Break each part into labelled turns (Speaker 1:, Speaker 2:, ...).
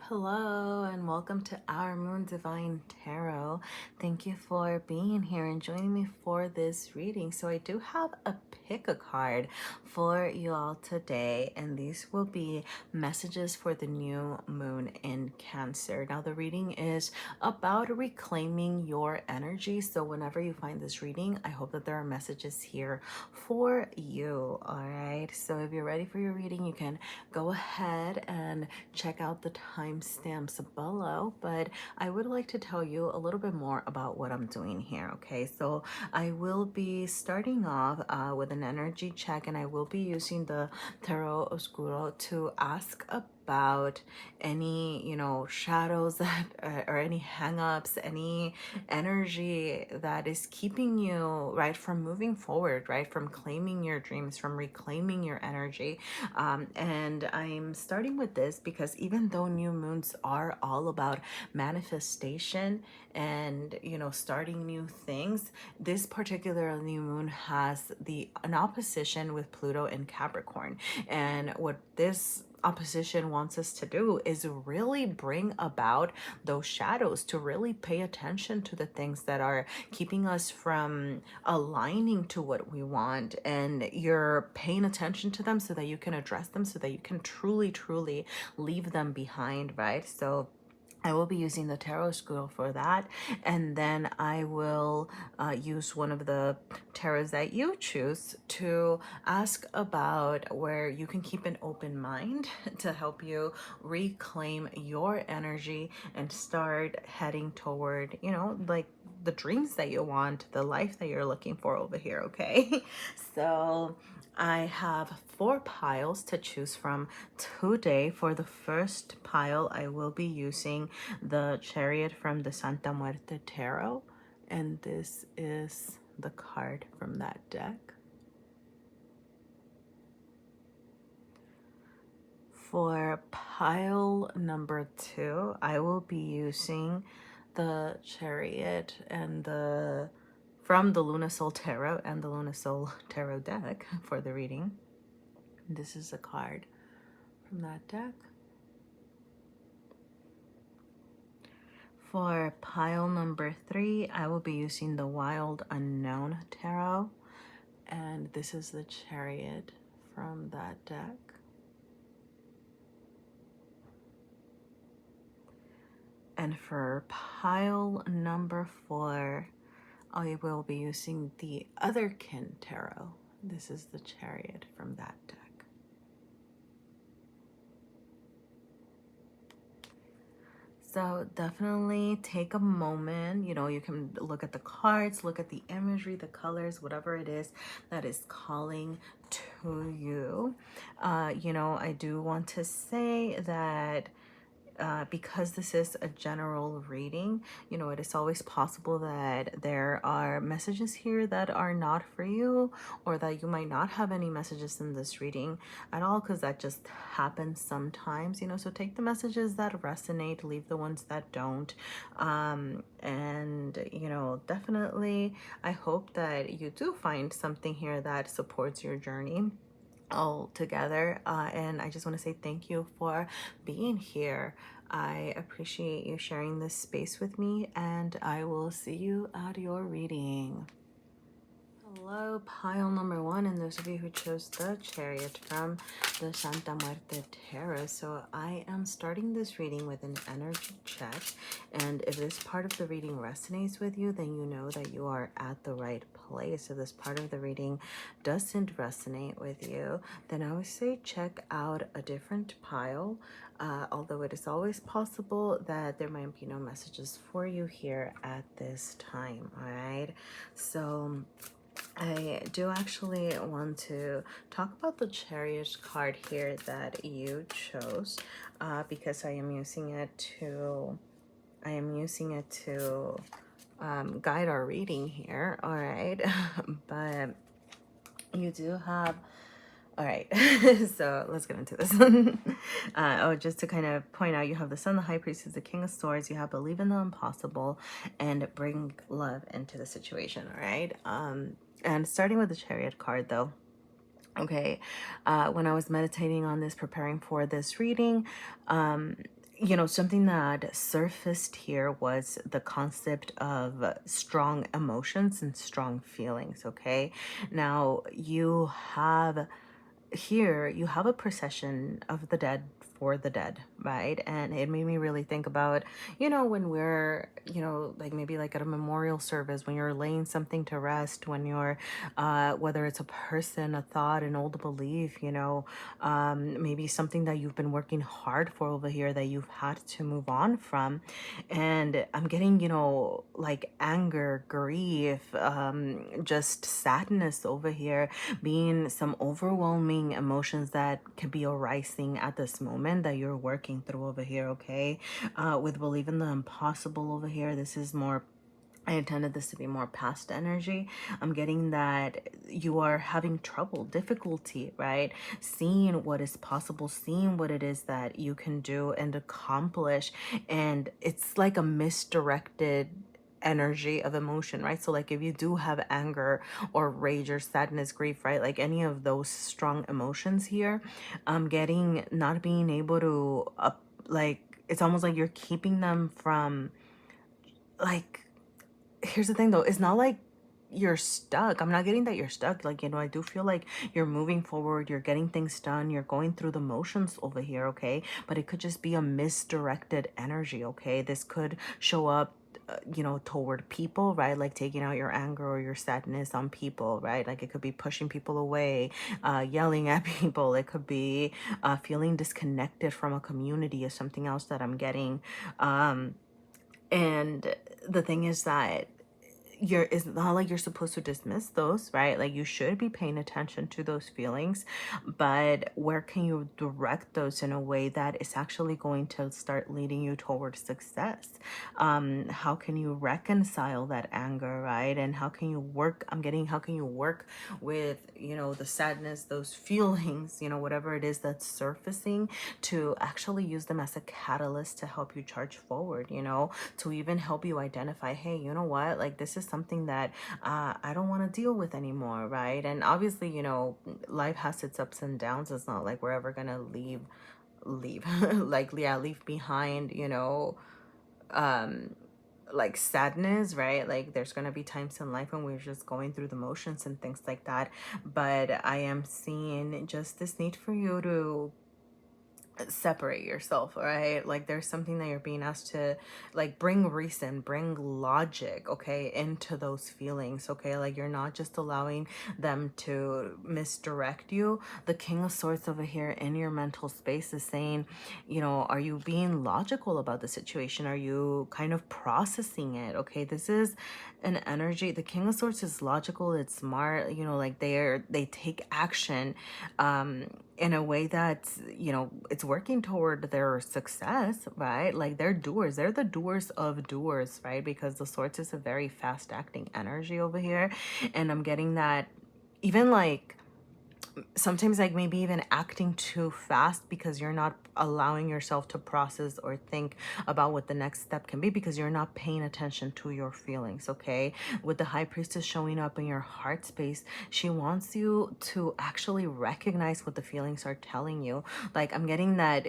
Speaker 1: Hello and welcome to our Moon Divine Tarot. Thank you for being here and joining me for this reading. So I do have a pick a card for you all today, and these will be messages for the new moon in Cancer. Now the reading is about reclaiming your energy. So whenever you find this reading, I hope that there are messages here for you. All right. So if you're ready for your reading, you can go ahead and check out the timestamps below, but I would like to tell you a little bit more about what I'm doing here. Okay, so I will be starting off with an energy check, and I will be using the Tarot Oscuro to ask about any shadows that or any hang-ups, any energy that is keeping you right from moving forward, right, from claiming your dreams, from reclaiming your energy. And I'm starting with this because even though new moons are all about manifestation and starting new things, this particular new moon has an opposition with Pluto in Capricorn. And what this opposition wants us to do is really bring about those shadows, to really pay attention to the things that are keeping us from aligning to what we want, and you're paying attention to them so that you can address them, so that you can truly leave them behind, right? So I will be using the tarot school for that, and then I will use one of the tarots that you choose to ask about where you can keep an open mind to help you reclaim your energy and start heading toward, like the dreams that you want, the life that you're looking for over here, okay? So I have 4 piles to choose from today. For the first pile, I will be using the Chariot from the Santa Muerte Tarot, and this is the card from that deck. For pile number 2, I will be using the Chariot and from the Luna Soul Tarot and the Luna Soul Tarot deck for the reading. This is a card from that deck. For pile number 3, I will be using the Wild Unknown Tarot, and this is the Chariot from that deck. And for pile number 4, I will be using the Otherkin Tarot. This is the Chariot from that deck. So definitely take a moment, you can look at the cards, look at the imagery, the colors, whatever it is that is calling to you. I do want to say that because this is a general reading, it is always possible that there are messages here that are not for you, or that you might not have any messages in this reading at all, because that just happens sometimes, so take the messages that resonate, leave the ones that don't. And definitely I hope that you do find something here that supports your journey all together, and I just want to say thank you for being here. I appreciate you sharing this space with me, and I will see you at your reading. Hello, pile number 1, and those of you who chose the Chariot from the Santa Muerte Tarot. So I am starting this reading with an energy check, and if this part of the reading resonates with you, then you know that you are at the right place. If this part of the reading doesn't resonate with you, then I would say check out a different pile. Although it is always possible that there might be no messages for you here at this time. All right, so I do actually want to talk about the Chariot card here that you chose, because I am using it to guide our reading here. All right, but you do have. All right, so let's get into this. Just to kind of point out, you have the Sun, the High Priestess, the King of Swords. You have Believe in the Impossible and Bring Love into the situation. All right. And starting with the Chariot card, though. Okay, when I was meditating on this, preparing for this reading, something that surfaced here was the concept of strong emotions and strong feelings, okay? Now, you have a procession of the dead for the dead, right? And it made me really think about, when we're, like maybe like at a memorial service, when you're laying something to rest, when you're, whether it's a person, a thought, an old belief, maybe something that you've been working hard for over here that you've had to move on from. And I'm getting, like anger, grief, just sadness over here, being some overwhelming emotions that can be arising at this moment that you're working through over here, okay? With believing the impossible over here, this is more, I intended this to be more past energy. I'm getting that you are having trouble, difficulty, right? Seeing what is possible, seeing what it is that you can do and accomplish. And it's like a misdirected energy of emotion, right? So like if you do have anger or rage or sadness, grief, right? Like any of those strong emotions here, I'm getting not being able to like, it's almost like you're keeping them from, like, here's the thing though, it's not like you're stuck. I'm not getting that you're stuck. Like, I do feel like you're moving forward, you're getting things done, you're going through the motions over here, okay? But it could just be a misdirected energy, okay? This could show up toward people, right? Like taking out your anger or your sadness on people, right? Like it could be pushing people away, yelling at people. It could be feeling disconnected from a community, is something else that I'm getting. And the thing is that it's not like you're supposed to dismiss those, right? Like you should be paying attention to those feelings, but where can you direct those in a way that is actually going to start leading you towards success? How can you reconcile that anger, right? And how can you work, how can you work with, the sadness, those feelings, whatever it is that's surfacing, to actually use them as a catalyst to help you charge forward, to even help you identify, hey, you know what, like this is something that I don't want to deal with anymore, right? And obviously, life has its ups and downs. It's not like we're ever gonna leave like, yeah, leave behind, like sadness, right? Like there's gonna be times in life when we're just going through the motions and things like that. But I am seeing just this need for you to separate yourself, right? Like there's something that you're being asked to, like, bring reason, bring logic, okay, into those feelings, okay? Like you're not just allowing them to misdirect you. The King of Swords over here in your mental space is saying, are you being logical about the situation? Are you kind of processing it? Okay, this is an energy. The King of Swords is logical, it's smart, like they take action in a way that, it's working toward their success, right? Like they're doers, they're the doers of doers, right? Because the Swords is a very fast acting energy over here. And I'm getting that even like sometimes, like maybe even acting too fast because you're not allowing yourself to process or think about what the next step can be, because you're not paying attention to your feelings, okay? With the High Priestess showing up in your heart space, she wants you to actually recognize what the feelings are telling you. Like I'm getting that,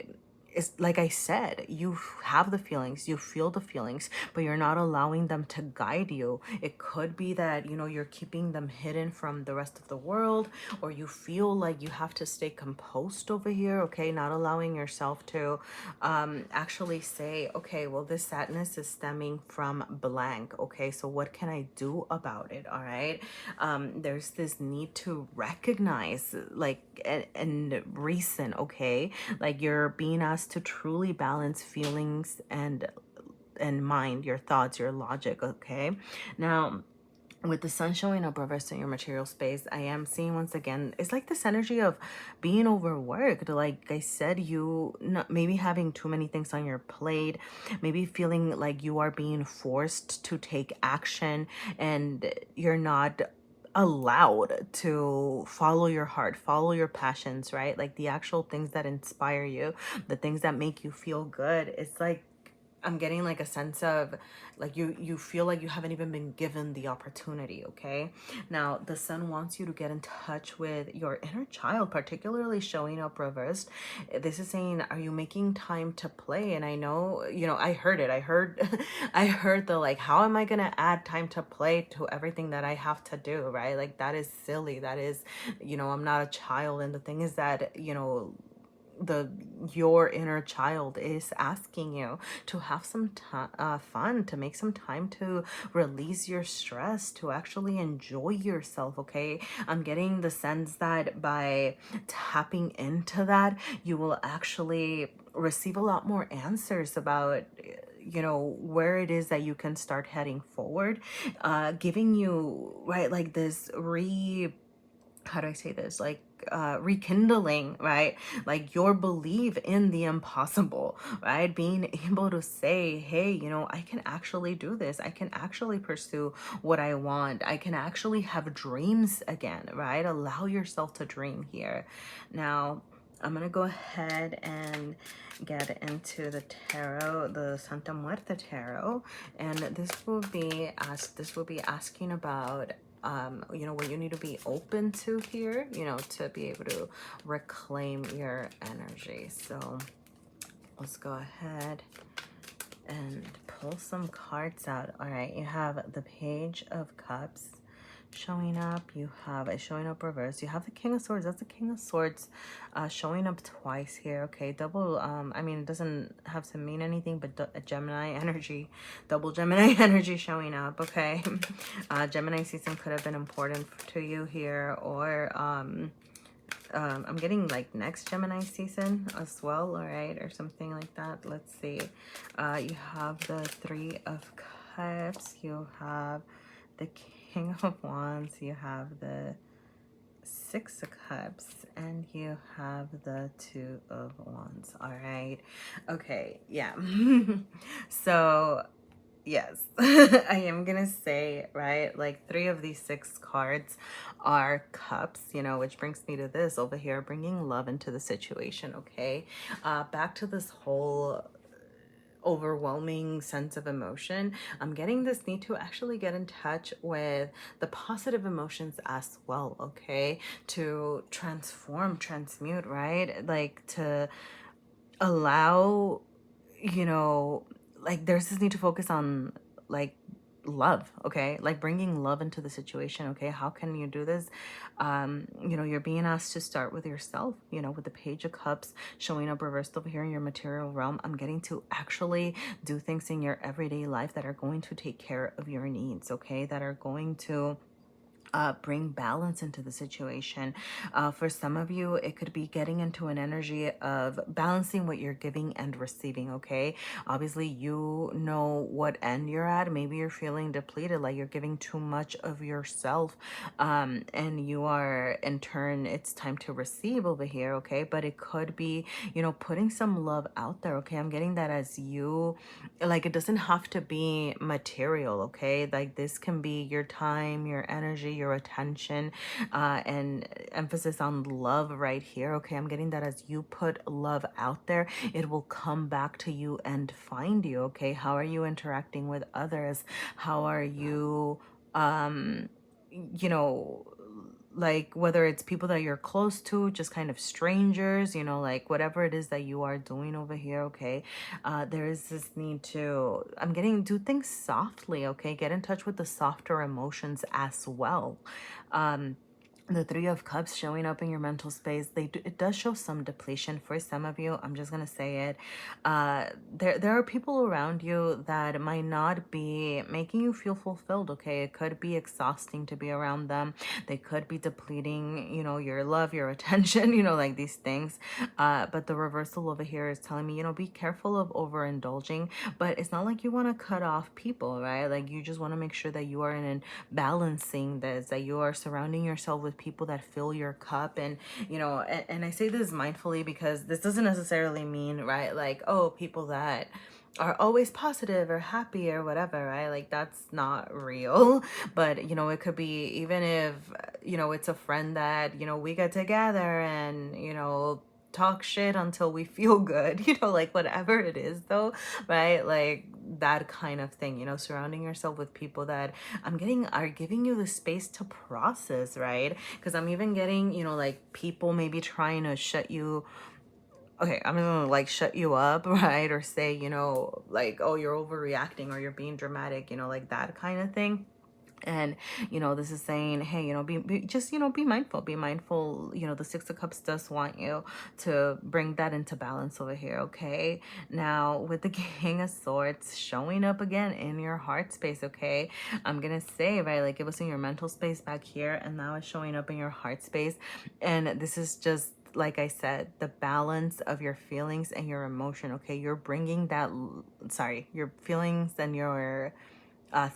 Speaker 1: it's like I said, you have the feelings, you feel the feelings, but you're not allowing them to guide you. It could be that, you're keeping them hidden from the rest of the world, or you feel like you have to stay composed over here, okay? Not allowing yourself to actually say, okay, well, this sadness is stemming from blank, okay? So what can I do about it, all right? There's this need to recognize, like, and reason, okay? Like you're being asked to truly balance feelings and mind, your thoughts, your logic, okay? Now, with the sun showing up reversed in your material space, I am seeing once again, it's like this energy of being overworked. Like I said, you not, maybe having too many things on your plate, maybe feeling like you are being forced to take action and you're not allowed to follow your heart, follow your passions, right? Like the actual things that inspire you, the things that make you feel good. It's like I'm getting like a sense of like you feel like you haven't even been given the opportunity. Okay, now the sun wants you to get in touch with your inner child, particularly showing up reversed. This is saying, are you making time to play? And I know, I heard it. I heard I heard the like, how am I gonna add time to play to everything that I have to do, right? Like, that is silly. That is, I'm not a child. And the thing is that, the your inner child is asking you to have some fun, to make some time to release your stress, to actually enjoy yourself. Okay, I'm getting the sense that by tapping into that, you will actually receive a lot more answers about where it is that you can start heading forward, giving you, right, like this how do I say this? Like, rekindling, right? Like your belief in the impossible, right? Being able to say, hey, I can actually do this. I can actually pursue what I want. I can actually have dreams again, right? Allow yourself to dream here. Now, I'm going to go ahead and get into the tarot, the Santa Muerte tarot, and this will be asking about what you need to be open to here, to be able to reclaim your energy. So let's go ahead and pull some cards out. All right, you have the Page of Cups showing up. You have it showing up reverse. You have the King of Swords. That's the King of Swords showing up twice here. Okay, double, I mean, it doesn't have to mean anything, but a Gemini energy, double Gemini energy showing up. Okay, Gemini season could have been important to you here, or I'm getting like next Gemini season as well, all right, or something like that. Let's see. You have the Three of Cups. You have the King of Wands. You have the Six of Cups, and you have the Two of Wands. All right. Okay. Yeah. So yes, I am gonna say, right, like 3 of these 6 cards are cups, which brings me to this over here, bringing love into the situation. Okay, back to this whole overwhelming sense of emotion. I'm getting this need to actually get in touch with the positive emotions as well. Okay, to transmute, right, like to allow, like there's this need to focus on like love. Okay, like bringing love into the situation. Okay, how can you do this? You're being asked to start with yourself, with the Page of Cups showing up reversed over here in your material realm. I'm getting to actually do things in your everyday life that are going to take care of your needs. Okay, that are going to bring balance into the situation. For some of you, it could be getting into an energy of balancing what you're giving and receiving. Okay, obviously you know what end you're at. Maybe you're feeling depleted, like you're giving too much of yourself, and you are in turn, it's time to receive over here. Okay, but it could be, putting some love out there. Okay, I'm getting that as you, like, it doesn't have to be material. Okay, like this can be your time, your energy, your attention, and emphasis on love right here. Okay, I'm getting that as you put love out there, it will come back to you and find you. Okay, how are you interacting with others? How are you, like whether it's people that you're close to, just kind of strangers, like whatever it is that you are doing over here. Okay, there is this need to, I'm getting, do things softly. Okay, get in touch with the softer emotions as well. The Three of Cups showing up in your mental space, it does show some depletion for some of you. I'm just gonna say it. There are people around you that might not be making you feel fulfilled. Okay, it could be exhausting to be around them. They could be depleting, your love, your attention, like these things. But the reversal over here is telling me, be careful of overindulging. But it's not like you want to cut off people, right? Like you just want to make sure that you are in balancing this, that you are surrounding yourself with people that fill your cup. And and I say this mindfully because this doesn't necessarily mean, right, like, oh, people that are always positive or happy or whatever, right? Like that's not real. But it could be, even if it's a friend that we get together and talk shit until we feel good, you know, like whatever it is though, right? Like that kind of thing, you know, surrounding yourself with people that I'm getting are giving you the space to process, right? Because I'm even getting, you know, like people maybe trying to shut you, okay, I'm gonna like shut you up, right? Or say, you know, like, oh, you're overreacting or you're being dramatic, you know, like that kind of thing. And you know, this is saying, hey, you know, just, you know, be mindful, you know, the Six of Cups does want you to bring that into balance over here. Okay, now with the King of Swords showing up again in your heart space, okay, I'm gonna say, right, like it was in your mental space back here and now it's showing up in your heart space. And this is just, like I said, the balance of your feelings and your emotion. Okay, you're bringing that, sorry, your feelings and your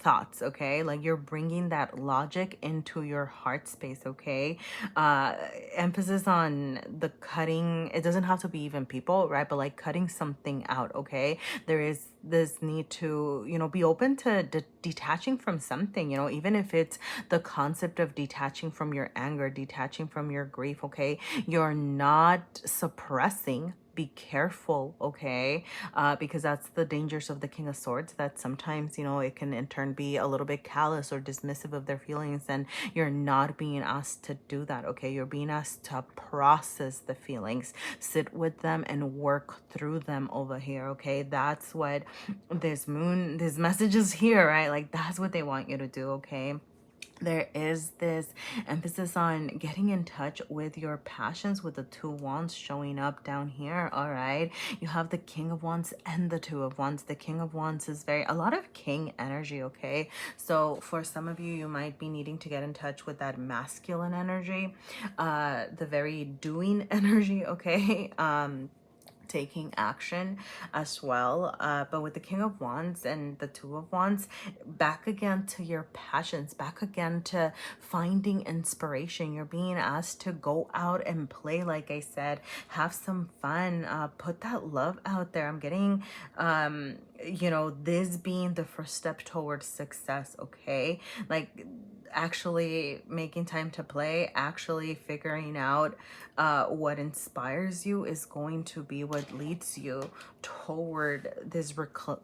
Speaker 1: thoughts, okay, like you're bringing that logic into your heart space. Okay, uh emphasis on the cutting. It doesn't have to be even people, right, but like cutting something out. Okay, there is this need to, you know, be open to detaching from something, you know, even if it's the concept of detaching from your anger, detaching from your grief. Okay, you're not suppressing. Be careful, okay, because that's the dangers of the King of Swords, that sometimes, you know, it can in turn be a little bit callous or dismissive of their feelings, and you're not being asked to do that. Okay, you're being asked to process the feelings, sit with them and work through them over here. Okay, that's what this message is here, right? Like that's what they want you to do. Okay, there is this emphasis on getting in touch with your passions, with the Two of Wands showing up down here. All right, you have the King of Wands and the Two of Wands. The King of Wands is a lot of king energy. Okay, so for some of you, you might be needing to get in touch with that masculine energy, the very doing energy. Okay, taking action as well. But with the King of Wands and the Two of Wands, back again to your passions, back again to finding inspiration. You're being asked to go out and play, like I said, have some fun, put that love out there. I'm getting, you know, this being the first step towards success. Okay, like actually making time to play, actually figuring out what inspires you is going to be what leads you toward this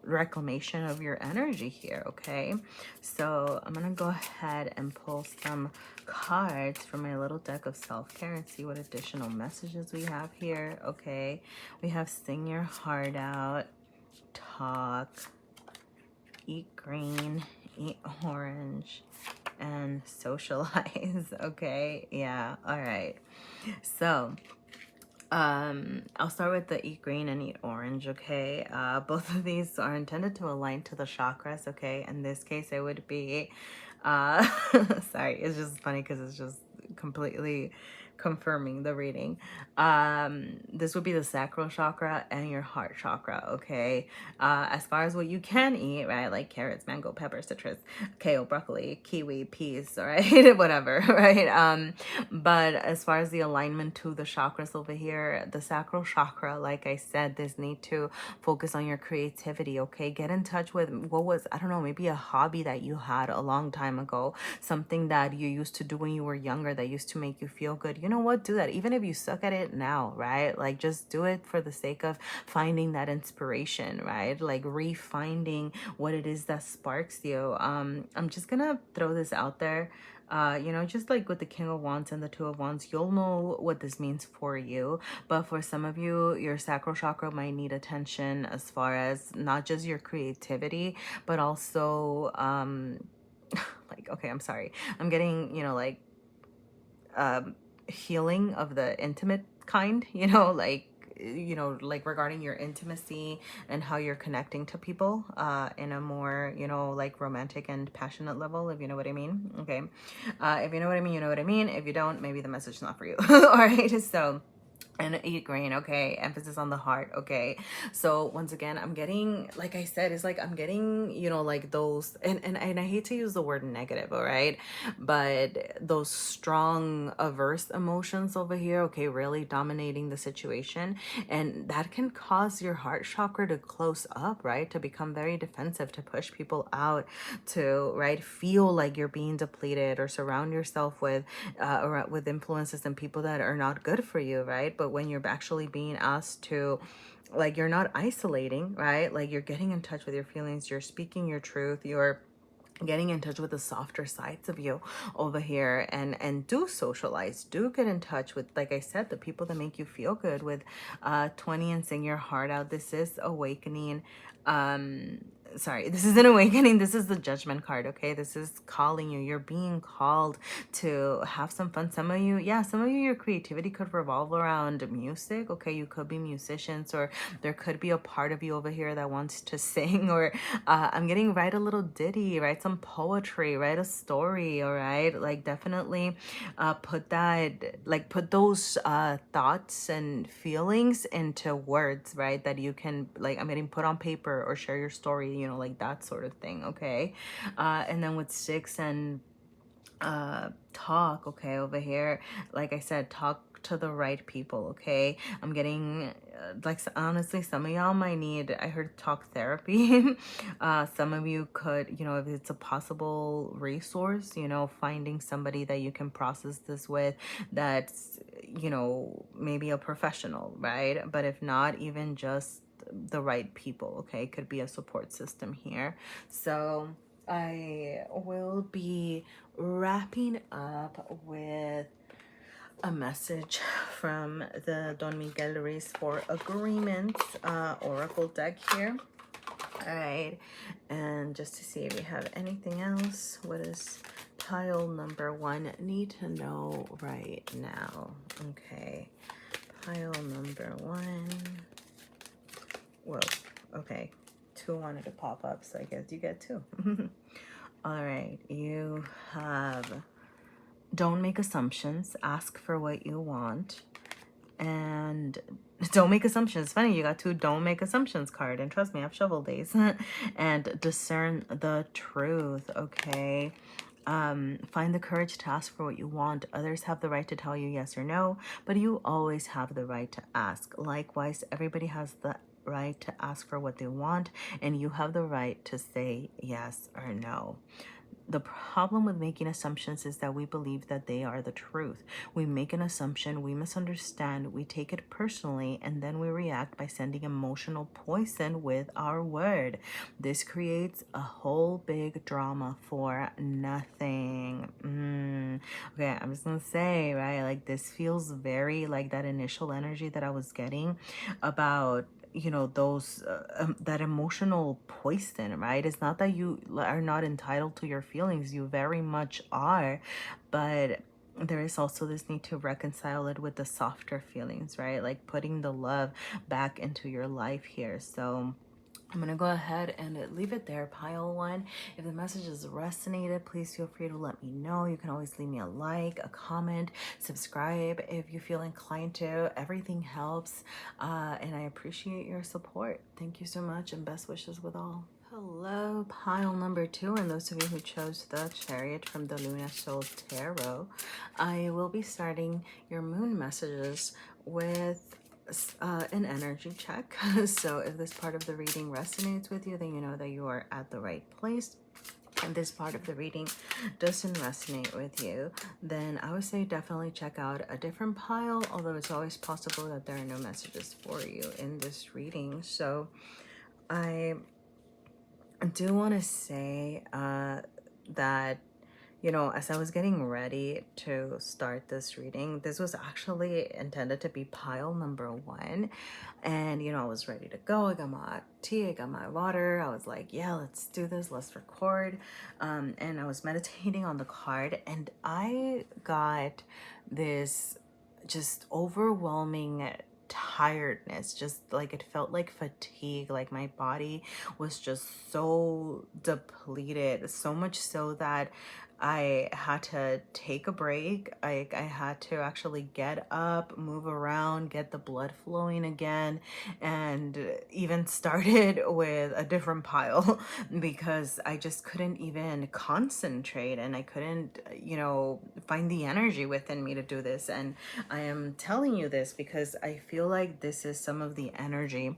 Speaker 1: reclamation of your energy here. Okay, so I'm gonna go ahead and pull some cards from my little deck of self-care and see what additional messages we have here. Okay, we have sing your heart out, talk, eat green, eat orange, and socialize. Okay, yeah, all right, so I'll start with the eat green and eat orange. Okay, both of these are intended to align to the chakras. Okay, in this case it would be sorry, it's just funny because it's just completely confirming the reading. This would be the sacral chakra and your heart chakra. Okay, as far as what you can eat, right, like carrots, mango, pepper, citrus, kale, broccoli, kiwi, peas, all right, whatever, right. But as far as the alignment to the chakras over here, the sacral chakra, like I said, this need to focus on your creativity. Okay, get in touch with what was, I don't know, maybe a hobby that you had a long time ago, something that you used to do when you were younger that used to make you feel good. You know what, do that even if you suck at it now, right? Like just do it for the sake of finding that inspiration, right? Like refinding what it is that sparks you. I'm just gonna throw this out there. You know, just like with the King of Wands and the Two of Wands, you'll know what this means for you. But for some of you, your sacral chakra might need attention as far as not just your creativity, but also, like, okay, I'm sorry. I'm getting, you know, like, healing of the intimate kind, you know, like, you know, like regarding your intimacy and how you're connecting to people in a more, you know, like romantic and passionate level, if you know what I mean. Okay, if you know what I mean, you know what I mean. If you don't, maybe the message is not for you. All right, so, and eat green. Okay, emphasis on the heart. Okay, so once again, I'm getting, like I said, it's like I'm getting, you know, like those, and I hate to use the word negative, all right, but those strong averse emotions over here, okay, really dominating the situation, and that can cause your heart chakra to close up, right, to become very defensive, to push people out, to, right, feel like you're being depleted, or surround yourself with influences and people that are not good for you, right? right? But when you're actually being asked to, like, you're not isolating, right? Like, you're getting in touch with your feelings, you're speaking your truth, you're getting in touch with the softer sides of you over here, and do socialize, do get in touch with, like I said, the people that make you feel good with 20 and sing your heart out. This is awakening. Sorry, this is an awakening. This is the judgment card. Okay, this is calling you. You're being called to have some fun. Some of you, yeah, some of you, your creativity could revolve around music. Okay, you could be musicians, or there could be a part of you over here that wants to sing, or I'm getting, write a little ditty, write some poetry, write a story. All right, like, definitely put that, like, put those thoughts and feelings into words, right, that you can, like, I'm getting, put on paper or share your story, you know, like that sort of thing. Okay, and then with 6 and talk, okay, over here, like I said, talk to the right people. Okay, I'm getting like, honestly, some of y'all might need, I heard, talk therapy. Some of you could, you know, if it's a possible resource, you know, finding somebody that you can process this with, that's, you know, maybe a professional, right? But if not, even just the right people. Okay, could be a support system here. So I will be wrapping up with a message from the Don Miguel Ruiz for Agreements Oracle deck here. All right, and just to see if we have anything else. What does pile number 1 need to know right now? Okay, pile number 1. Whoa, okay. 2 wanted to pop up, so I guess you get 2. All right, you have, don't make assumptions, ask for what you want, and don't make assumptions. It's funny, you got 2 don't make assumptions card, and trust me, I've shovel days. And discern the truth. Okay, find the courage to ask for what you want. Others have the right to tell you yes or no, but you always have the right to ask. Likewise, everybody has the right to ask for what they want, and you have the right to say yes or no. The problem with making assumptions is that we believe that they are the truth. We make an assumption, we misunderstand, we take it personally, and then we react by sending emotional poison with our word. This creates a whole big drama for nothing. Okay, I'm just gonna say, right, like, this feels very like that initial energy that I was getting about, you know, those that emotional poison, right? It's not that you are not entitled to your feelings, you very much are, but there is also this need to reconcile it with the softer feelings, right? Like, putting the love back into your life here. So I'm going to go ahead and leave it there, pile 1. If the message has resonated, please feel free to let me know. You can always leave me a like, a comment, subscribe if you feel inclined to. Everything helps, and I appreciate your support. Thank you so much, and best wishes with all. Hello, pile number 2, and those of you who chose the Chariot from the Luna Soul Tarot. I will be starting your moon messages with an energy check. So if this part of the reading resonates with you, then you know that you are at the right place. And this part of the reading doesn't resonate with you, then I would say definitely check out a different pile, although it's always possible that there are no messages for you in this reading. So I do want to say that, you know, as I was getting ready to start this reading, this was actually intended to be pile number 1. And, you know, I was ready to go. I got my tea, I got my water. I was like, yeah, let's do this, let's record. And I was meditating on the card, and I got this just overwhelming tiredness, just like, it felt like fatigue, like my body was just so depleted, so much so that I had to take a break. I had to actually get up, move around, get the blood flowing again, and even started with a different pile because I just couldn't even concentrate, and I couldn't, you know, find the energy within me to do this. And I am telling you this because I feel like this is some of the energy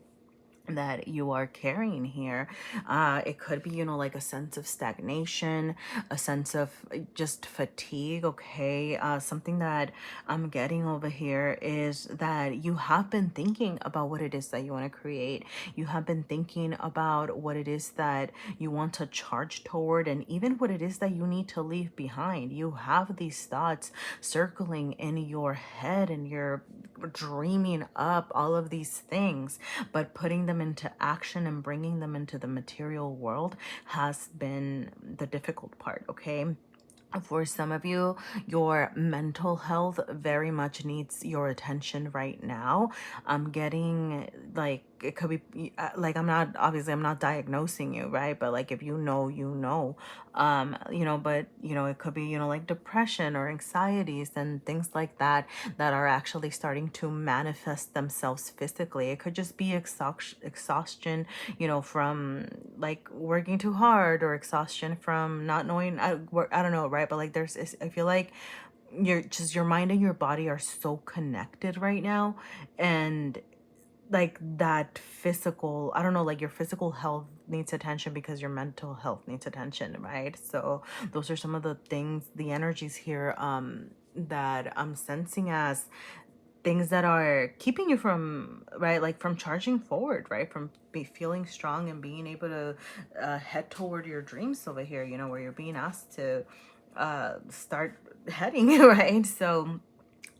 Speaker 1: that you are carrying here. It could be, like a sense of stagnation, a sense of just fatigue, okay? Something that I'm getting over here is that you have been thinking about what it is that you want to create. You have been thinking about what it is that you want to charge toward, and even what it is that you need to leave behind. You have these thoughts circling in your head, and you're dreaming up all of these things, but putting them into action and bringing them into the material world has been the difficult part, okay? For some of you, your mental health very much needs your attention right now. I'm getting like, it could be like, I'm not diagnosing you, right? But like, if you know, but it could be, like depression or anxieties and things like that that are actually starting to manifest themselves physically. It could just be exhaustion, from like working too hard, or exhaustion from not knowing, I don't know, right? But like, I feel like your mind and your body are so connected right now. And like that physical, I don't know, like your physical health needs attention because your mental health needs attention, right? So those are some of the things, the energies here, that I'm sensing as things that are keeping you from, right, like from charging forward, right, from feeling strong and being able to head toward your dreams over here, where you're being asked to start heading, right? So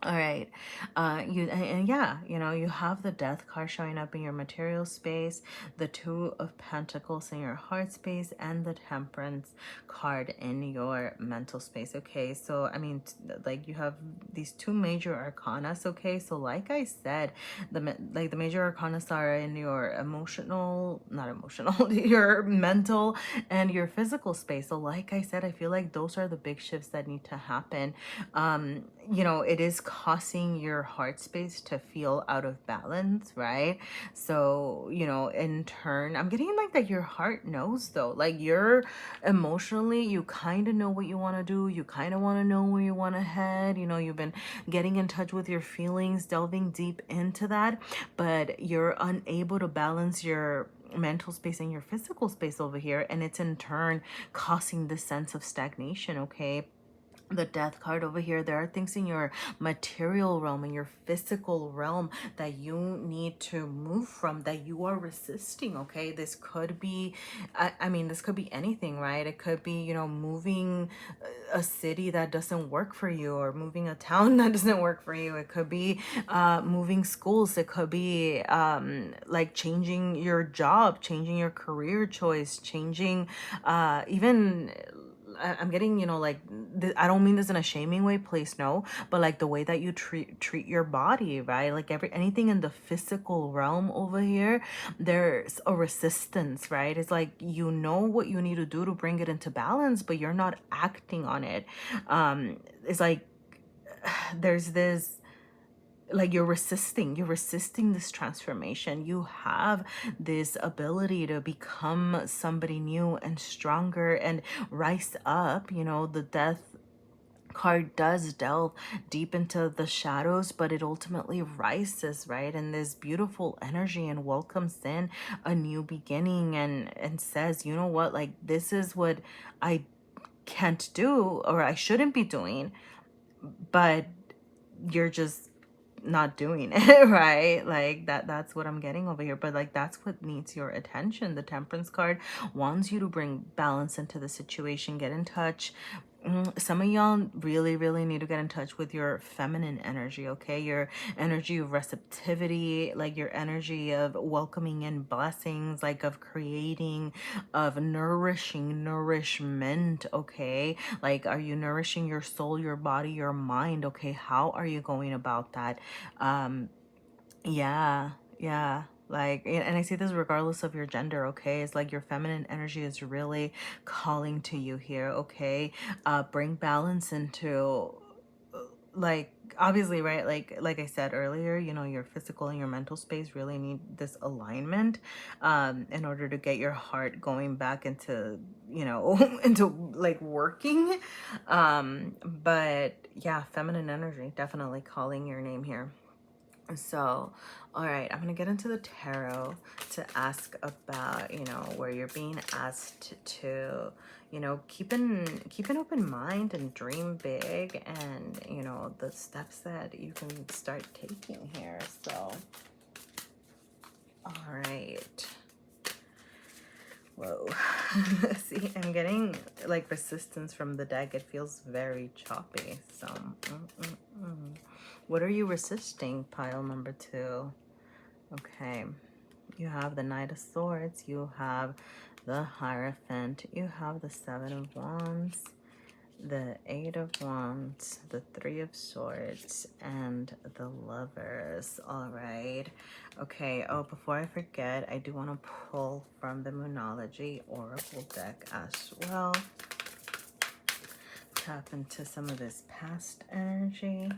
Speaker 1: all right. And yeah, you have the death card showing up in your material space, the two of pentacles in your heart space, and the temperance card in your mental space. Okay. So, I mean, like you have these two major arcanas. Okay. So like I said, the major arcanas are in your not emotional, your mental and your physical space. So like I said, I feel like those are the big shifts that need to happen. It is causing your heart space to feel out of balance, right? So, in turn, I'm getting like that your heart knows though. Like you're emotionally, you kind of know what you want to do. You kind of want to know where you want to head. You've been getting in touch with your feelings, delving deep into that, but you're unable to balance your mental space and your physical space over here, and it's in turn causing this sense of stagnation, okay? The death card over here, there are things in your material realm, in your physical realm, that you need to move from, that you are resisting, okay? This could be, I mean, this could be anything, right? It could be, moving a city that doesn't work for you, or moving a town that doesn't work for you. It could be moving schools. It could be like changing your job, changing your career choice, changing even, I'm getting, like, I don't mean this in a shaming way, please no, but like the way that you treat your body, right? Like anything in the physical realm over here, there's a resistance, right? It's like, what you need to do to bring it into balance, but you're not acting on it. It's like there's this, like you're resisting this transformation. You have this ability to become somebody new and stronger and rise up. The death card does delve deep into the shadows, but it ultimately rises, right? And this beautiful energy, and welcomes in a new beginning, and says, you know what, like, this is what I can't do, or I shouldn't be doing, but you're just not doing it, right? Like that's what I'm getting over here. But like, that's what needs your attention. The temperance card wants you to bring balance into the situation. Get in touch. Some of y'all really, really need to get in touch with your feminine energy, okay? Your energy of receptivity, like your energy of welcoming in blessings, like of creating, of nourishment, okay? Like, are you nourishing your soul, your body, your mind, okay? How are you going about that? Yeah, yeah. Like, and I say this regardless of your gender, okay? It's like your feminine energy is really calling to you here, okay? Bring balance into, like, obviously, right? Like I said earlier, your physical and your mental space really need this alignment, in order to get your heart going back into, into like working. But yeah, feminine energy definitely calling your name here. So, all right, I'm gonna get into the tarot to ask about, where you're being asked to, keep an open mind and dream big, and the steps that you can start taking here. So, all right. Whoa. See, I'm getting like resistance from the deck. It feels very choppy. So, what are you resisting? Pile number 2. Okay. You have the Knight of Swords. You have the Hierophant. You have the Seven of Wands, the Eight of Wands, the Three of Swords, and the Lovers. All right. Okay. Oh, before I forget, I do want to pull from the Moonology Oracle deck as well. Tap into some of this past energy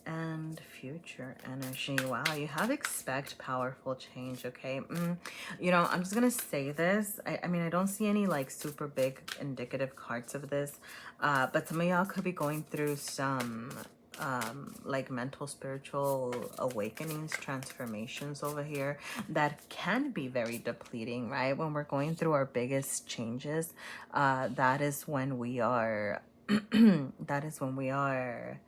Speaker 1: and future energy. Wow, you have expect powerful change. Okay. I'm just gonna say this. I mean, I don't see any like super big indicative cards of this, but some of y'all could be going through some like mental spiritual awakenings, transformations over here that can be very depleting, right? When we're going through our biggest changes, that is when we are that is when we are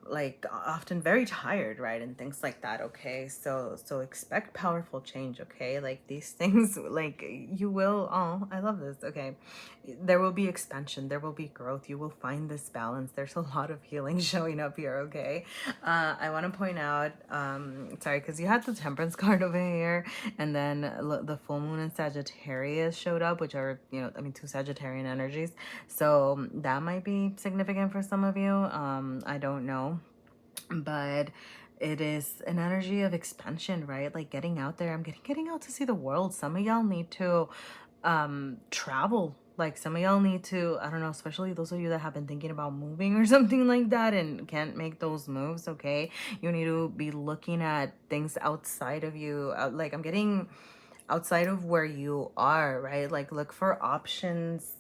Speaker 1: like often very tired, right, and things like that. Okay, so expect powerful change. Okay, like these things, like you will, oh, I love this. Okay, there will be expansion, there will be growth, you will find this balance. There's a lot of healing showing up here. Okay, I want to point out, sorry, because you had the Temperance card over here, and then the full moon in Sagittarius showed up, which are, I mean, 2 Sagittarian energies. So that might be significant for some of you. I don't know, but it is an energy of expansion, right? Like getting out there. I'm getting out to see the world. Some of y'all need to travel. Like some of y'all need to, I don't know, especially those of you that have been thinking about moving or something like that and can't make those moves. Okay, you need to be looking at things outside of you. Like I'm getting outside of where you are, right? Like look for options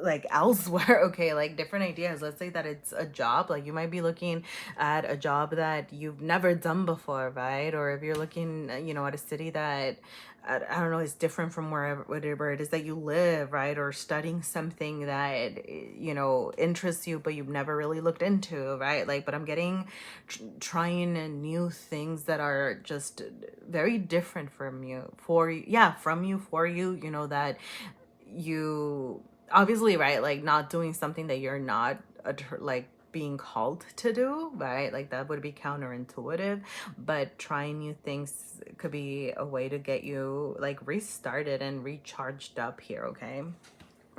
Speaker 1: like elsewhere. Okay, like different ideas. Let's say that it's a job, like you might be looking at a job that you've never done before, right? Or if you're looking, at a city that I don't know, is different from wherever, whatever it is that you live, right? Or studying something that interests you but you've never really looked into, right? Like, but I'm getting trying new things that are just very different from you, from you, for you, that you obviously, right, like not doing something that you're not like being called to do, right? Like that would be counterintuitive, but trying new things could be a way to get you like restarted and recharged up here. Okay,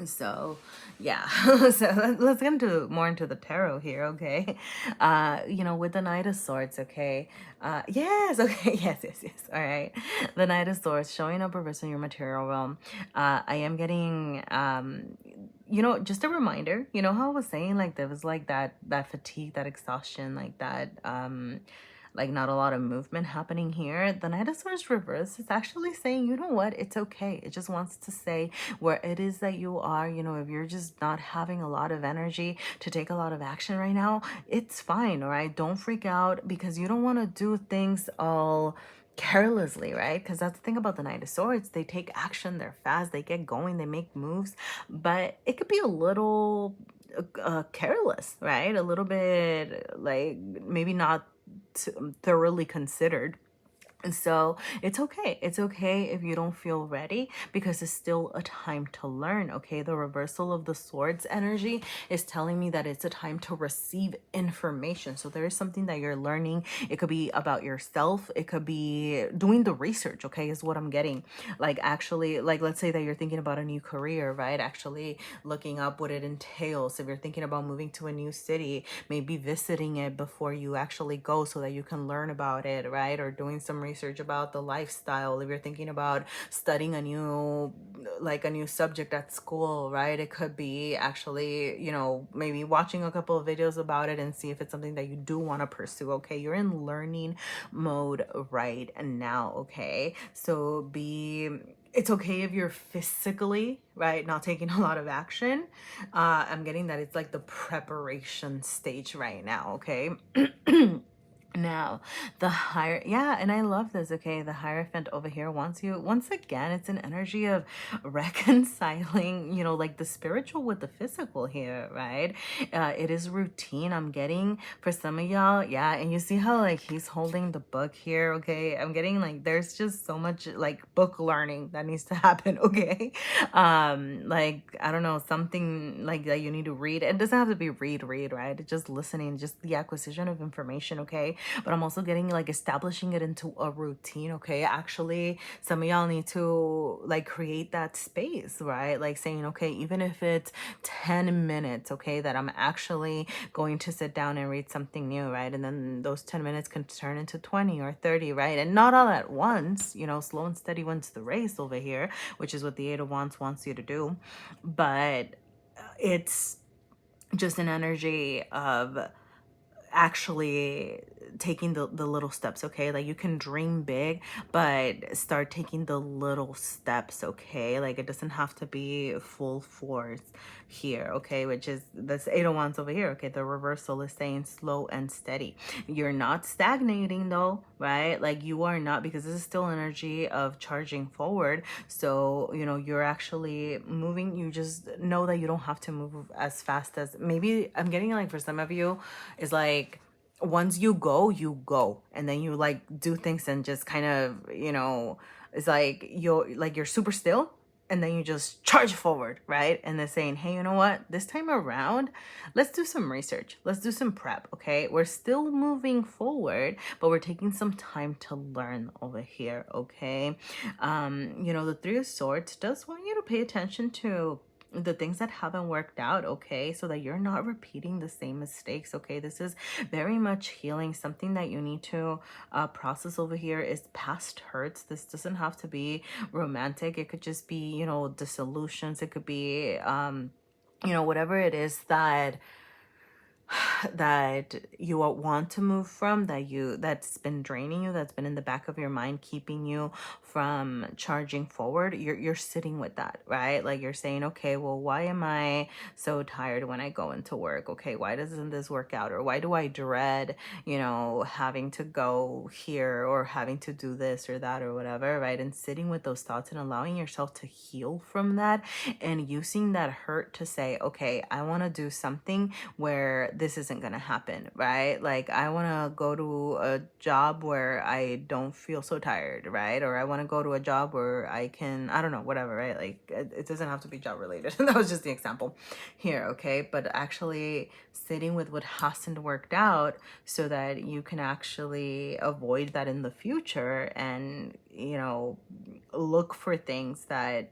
Speaker 1: so yeah. So let's get into more into the tarot here. Okay, with the Knight of Swords. Okay, yes. Okay, yes. All right, the Knight of Swords showing up reverse in your material realm. I am getting just a reminder. You know how I was saying, like there was like that fatigue, that exhaustion, like that like not a lot of movement happening here. The Knight of Swords reverse is actually saying, you know what, it's okay. It just wants to say where it is that you are, if you're just not having a lot of energy to take a lot of action right now, it's fine. All right, don't freak out, because you don't want to do things all carelessly, right? Because that's the thing about the Knight of Swords. They take action, they're fast, they get going, they make moves, but it could be a little careless, right? A little bit like maybe not thoroughly considered. And so it's okay. It's okay if you don't feel ready, because it's still a time to learn. Okay. The reversal of the swords energy is telling me that it's a time to receive information. So there is something that you're learning. It could be about yourself. It could be doing the research. Okay. Is what I'm getting. Like actually, like let's say that you're thinking about a new career, right? Actually looking up what it entails. If you're thinking about moving to a new city, maybe visiting it before you actually go so that you can learn about it, right? Or doing some research about the lifestyle. If you're thinking about studying a new subject at school, right? It could be actually, maybe watching a couple of videos about it and see if it's something that you do want to pursue. Okay, you're in learning mode right now. Okay, so it's okay if you're physically, right, not taking a lot of action. I'm getting that it's like the preparation stage right now. Okay. Now, the higher, yeah, and I love this, okay? The Hierophant over here wants you, once again, it's an energy of reconciling, like the spiritual with the physical here, right? It is routine. I'm getting, for some of y'all, yeah, and you see how, like, he's holding the book here, okay? I'm getting, like, there's just so much, like, book learning that needs to happen, okay? Like, I don't know, something, like, that you need to read. It doesn't have to be read, right? It's just listening, just the acquisition of information, okay? But I'm also getting like establishing it into a routine, okay? Actually, some of y'all need to like create that space, right? Like saying, okay, even if it's 10 minutes, okay, that I'm actually going to sit down and read something new, right? And then those 10 minutes can turn into 20 or 30, right? And not all at once, slow and steady wins the race over here, which is what the Eight of Wands wants you to do. But it's just an energy of actually taking the little steps, okay? Like you can dream big, but start taking the little steps, okay? Like it doesn't have to be full force here, okay? Which is this Eight of Wands over here, okay? The reversal is saying slow and steady. You're not stagnating though, right? Like you are not, because this is still energy of charging forward. So, you're actually moving. You just know that you don't have to move as fast as, maybe I'm getting like for some of you is like, once you go, and then you like do things and just kind of, it's like you're super still, and then you just charge forward, right? And they're saying, hey, you know what, this time around, let's do some research, let's do some prep, okay? We're still moving forward, but we're taking some time to learn over here, okay? The Three of Swords does want you to pay attention to the things that haven't worked out, okay, so that you're not repeating the same mistakes, okay? This is very much healing. Something that you need to process over here is past hurts. This doesn't have to be romantic. It could just be, dissolutions. It could be whatever it is that you want to move from, that's been draining you, that's been in the back of your mind, keeping you from charging forward. You're sitting with that, right? Like you're saying, okay, well, why am I so tired when I go into work? Okay, why doesn't this work out? Or why do I dread, having to go here or having to do this or that or whatever, right? And sitting with those thoughts and allowing yourself to heal from that, and using that hurt to say, okay, I want to do something where this isn't going to happen, right? Like I want to go to a job where I don't feel so tired, right? Or I want to go to a job where I can, I don't know, whatever, right? Like it doesn't have to be job related. That was just the example here, okay? But actually sitting with what hasn't worked out so that you can actually avoid that in the future, and, look for things that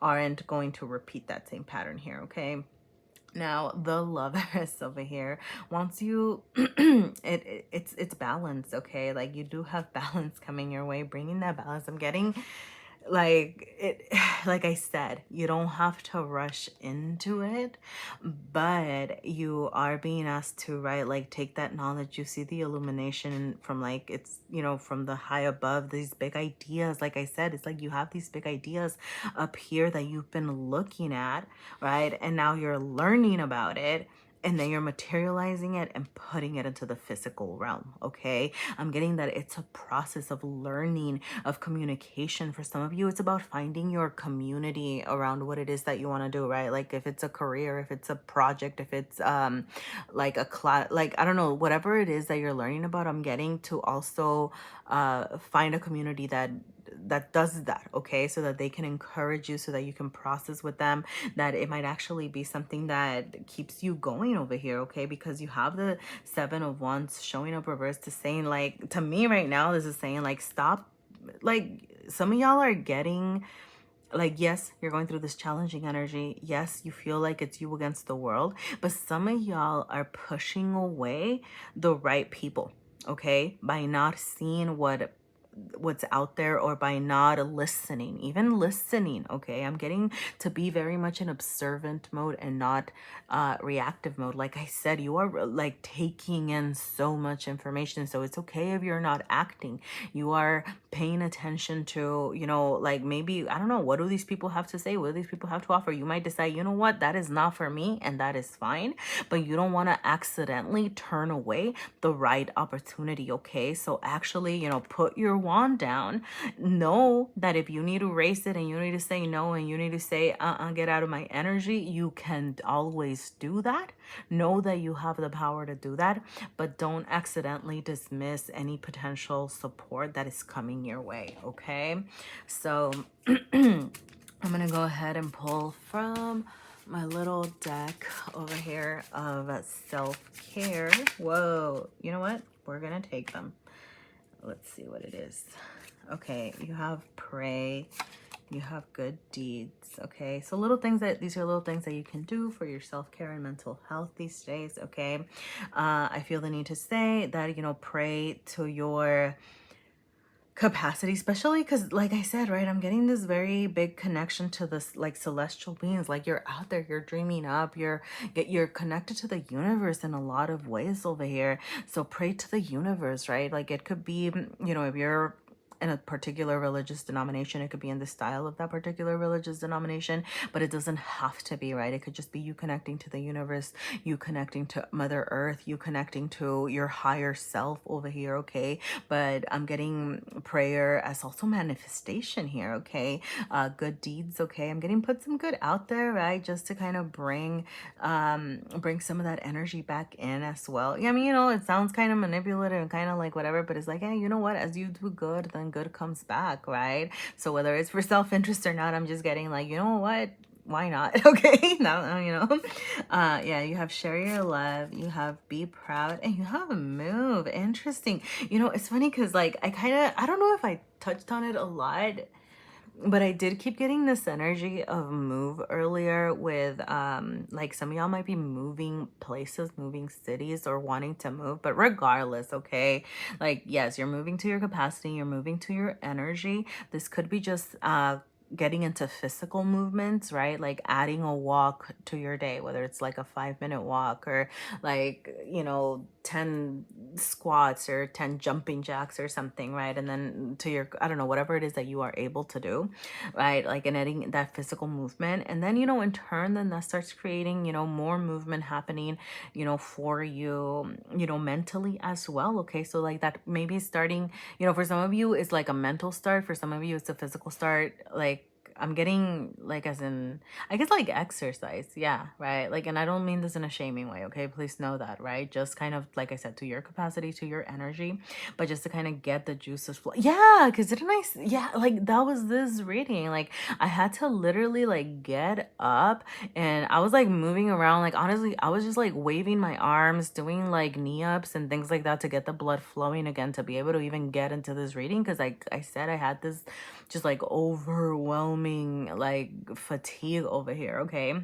Speaker 1: aren't going to repeat that same pattern here, okay? Now, the Lovers over here wants you, it's balance, okay? Like you do have balance coming your way, bringing that balance. I'm getting like it, like I said, you don't have to rush into it, but you are being asked to, right, like take that knowledge. You see the illumination from, like, it's, from the high above, these big ideas. Like I said, it's like you have these big ideas up here that you've been looking at, right? And now you're learning about it, and then you're materializing it and putting it into the physical realm, okay? I'm getting that it's a process of learning, of communication. For some of you, it's about finding your community around what it is that you want to do, right? Like if it's a career, if it's a project, if it's like a class, like, I don't know, whatever it is that you're learning about, I'm getting to also find a community that does that, okay? So that they can encourage you, so that you can process with them, that it might actually be something that keeps you going over here, okay? Because you have the Seven of Wands showing up reverse to saying, like, to me right now, this is saying, like, stop. Like some of y'all are getting, like, yes, you're going through this challenging energy. Yes, you feel like it's you against the world, but some of y'all are pushing away the right people, okay? By not seeing what what's out there, or by not listening, even listening. Okay, I'm getting to be very much in observant mode and not reactive mode. Like I said, you are like taking in so much information, so it's okay if you're not acting. You are paying attention to, you know, like maybe, I don't know, what do these people have to say, what do these people have to offer? You might decide, you know what, that is not for me, and that is fine, but you don't want to accidentally turn away the right opportunity. Okay, so actually, you know, put your wand down. Know that if you need to raise it and you need to say no and you need to say get out of my energy, you can always do that. Know that you have the power to do that, but don't accidentally dismiss any potential support that is coming your way. Okay, so I'm gonna go ahead and pull from my little deck over here of self-care. Whoa, you know what? We're gonna take them. Let's see what it is. Okay, you have pray, you have good deeds. Okay, so little things that, these are little things that you can do for your self-care and mental health these days. Okay, I feel the need to say that, you know, pray to your capacity, especially because, like I said, right, I'm getting this very big connection to this, like, celestial beings. Like, you're out there, you're dreaming up, you're connected to the universe in a lot of ways over here. So pray to the universe, right? Like, it could be, you know, if you're in a particular religious denomination, it could be in the style of that particular religious denomination, but it doesn't have to be, right? It could just be you connecting to the universe, you connecting to Mother Earth, you connecting to your higher self over here. Okay, but I'm getting prayer as also manifestation here. Okay, good deeds. Okay, I'm getting put some good out there, right? Just to kind of bring some of that energy back in as well. Yeah, I mean, you know, it sounds kind of manipulative and kind of like whatever, but it's like, hey, you know what, as you do good, then good comes back, right? So whether it's for self-interest or not, I'm just getting like, you know what, why not? Okay, now you know. Yeah, you have share your love, you have be proud, and you have move. Interesting. You know, it's funny because, like, I don't know if I touched on it a lot, but I did keep getting this energy of move earlier with like, some of y'all might be moving places, moving cities, or wanting to move. But regardless, okay, like, yes, you're moving to your capacity, you're moving to your energy. This could be just getting into physical movements, right? Like adding a walk to your day, whether it's like a 5-minute walk, or like, you know, 10 squats or 10 jumping jacks or something, right? And then to your, I don't know, whatever it is that you are able to do, right? Like, and adding that physical movement. And then, you know, in turn, then that starts creating, you know, more movement happening, you know, for you, you know, mentally as well. Okay, so like that maybe starting, you know, for some of you it's like a mental start, for some of you it's a physical start. Like, I'm getting, like, as in, I guess, like exercise. Yeah, right. Like, and I don't mean this in a shaming way. Okay, please know that, right? Just kind of, like I said, to your capacity, to your energy, but just to kind of get the juices flow. Yeah, because didn't I? Yeah, like that was this reading. Like, I had to literally like get up, and I was like moving around. Like, honestly, I was just like waving my arms, doing like knee ups and things like that to get the blood flowing again, to be able to even get into this reading. Because like I said, I had this just like overwhelming like fatigue over here. Okay,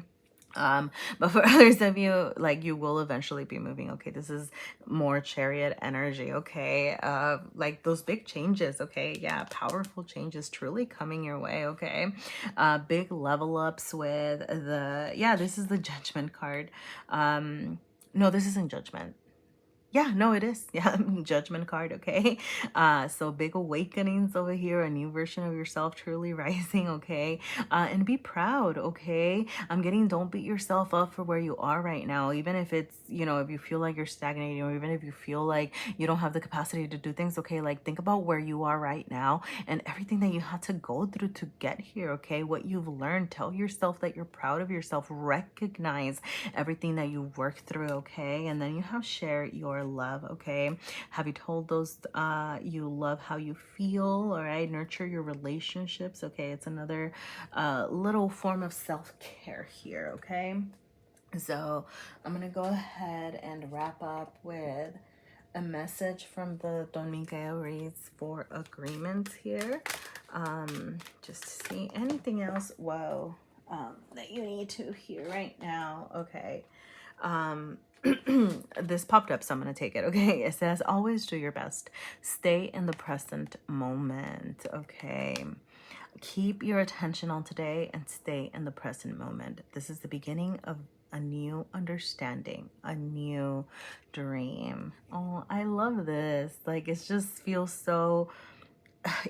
Speaker 1: but for others of you, like, you will eventually be moving. Okay, this is more chariot energy. Okay, like those big changes. Okay, yeah, powerful changes truly coming your way. Okay, big level ups with the, yeah, this is the judgment card. No, this isn't judgment. Yeah, no, it is. Yeah, judgment card. Okay. So big awakenings over here, a new version of yourself truly rising. Okay. And be proud. Okay. I'm getting, don't beat yourself up for where you are right now, even if it's, you know, if you feel like you're stagnating, or even if you feel like you don't have the capacity to do things. Okay, like, think about where you are right now and everything that you had to go through to get here. Okay, what you've learned. Tell yourself that you're proud of yourself. Recognize everything that you worked through. Okay, and then you have share your love. Okay, have you told those you love how you feel? All right, nurture your relationships. Okay, it's another little form of self-care here. Okay, so I'm gonna go ahead and wrap up with a message from the Don Miguel reads for agreements here. Just to see anything else, whoa, that you need to hear right now. Okay. this popped up, so I'm going to take it. Okay. It says, always do your best. Stay in the present moment. Okay. Keep your attention on today and stay in the present moment. This is the beginning of a new understanding, a new dream. Oh, I love this. Like, it just feels so,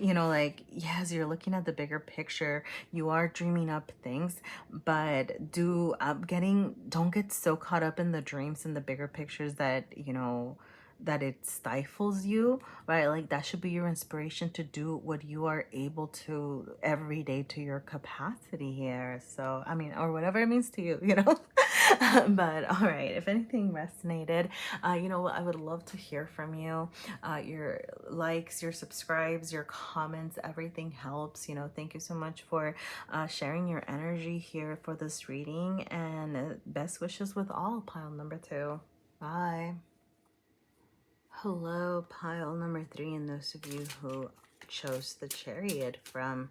Speaker 1: like, yes, you're looking at the bigger picture, you are dreaming up things, but don't get so caught up in the dreams and the bigger pictures that that it stifles you, right? Like, that should be your inspiration to do what you are able to every day to your capacity here. So, I mean, or whatever it means to you, but all right, if anything resonated, I would love to hear from you. Your likes, your subscribes, your comments, everything helps. Thank you so much for sharing your energy here for this reading, and best wishes with all, pile number 2. Bye. Hello, pile number 3, and those of you who chose the Chariot from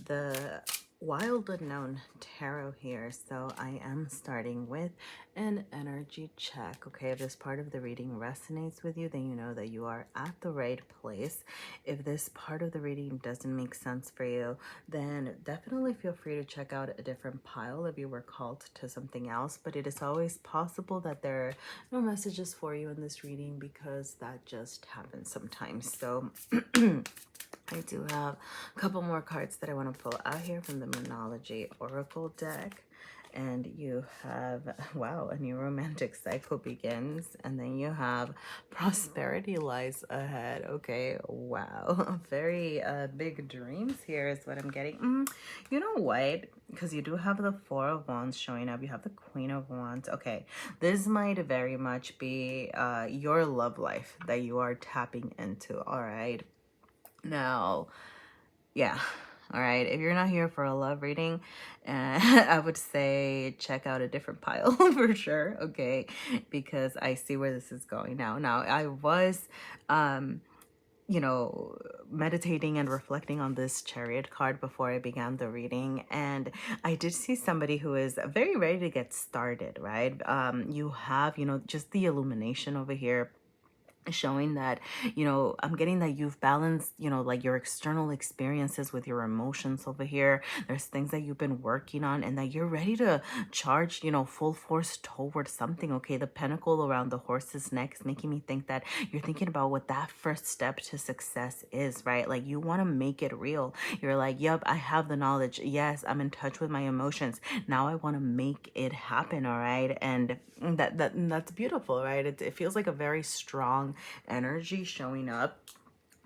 Speaker 1: the Wild Unknown Tarot here. So I am starting with an energy check. Okay, if this part of the reading resonates with you, then you know that you are at the right place. If this part of the reading doesn't make sense for you, then definitely feel free to check out a different pile if you were called to something else. But it is always possible that there are no messages for you in this reading, because that just happens sometimes. So I do have a couple more cards that I want to pull out here from the Moonology Oracle deck. And you have, wow, a new romantic cycle begins. And then you have prosperity lies ahead. Okay, wow. Very big dreams here is what I'm getting. You know what? Because you do have the Four of Wands showing up. You have the Queen of Wands. Okay, this might very much be your love life that you are tapping into. All right. Now, yeah. All right. If you're not here for a love reading, I would say check out a different pile for sure. Okay. Because I see where this is going now. Now, I was, meditating and reflecting on this Chariot card before I began the reading. And I did see somebody who is very ready to get started, right? You have, just the illumination over here, showing that I'm getting that you've balanced like your external experiences with your emotions over here. There's things that you've been working on, and that you're ready to charge full force towards something. Okay, the pentacle around the horse's neck is making me think that you're thinking about what that first step to success is, right? Like, you want to make it real. You're like, yep, I have the knowledge, yes, I'm in touch with my emotions, now I want to make it happen. All right. And that's beautiful, right? It feels like a very strong energy showing up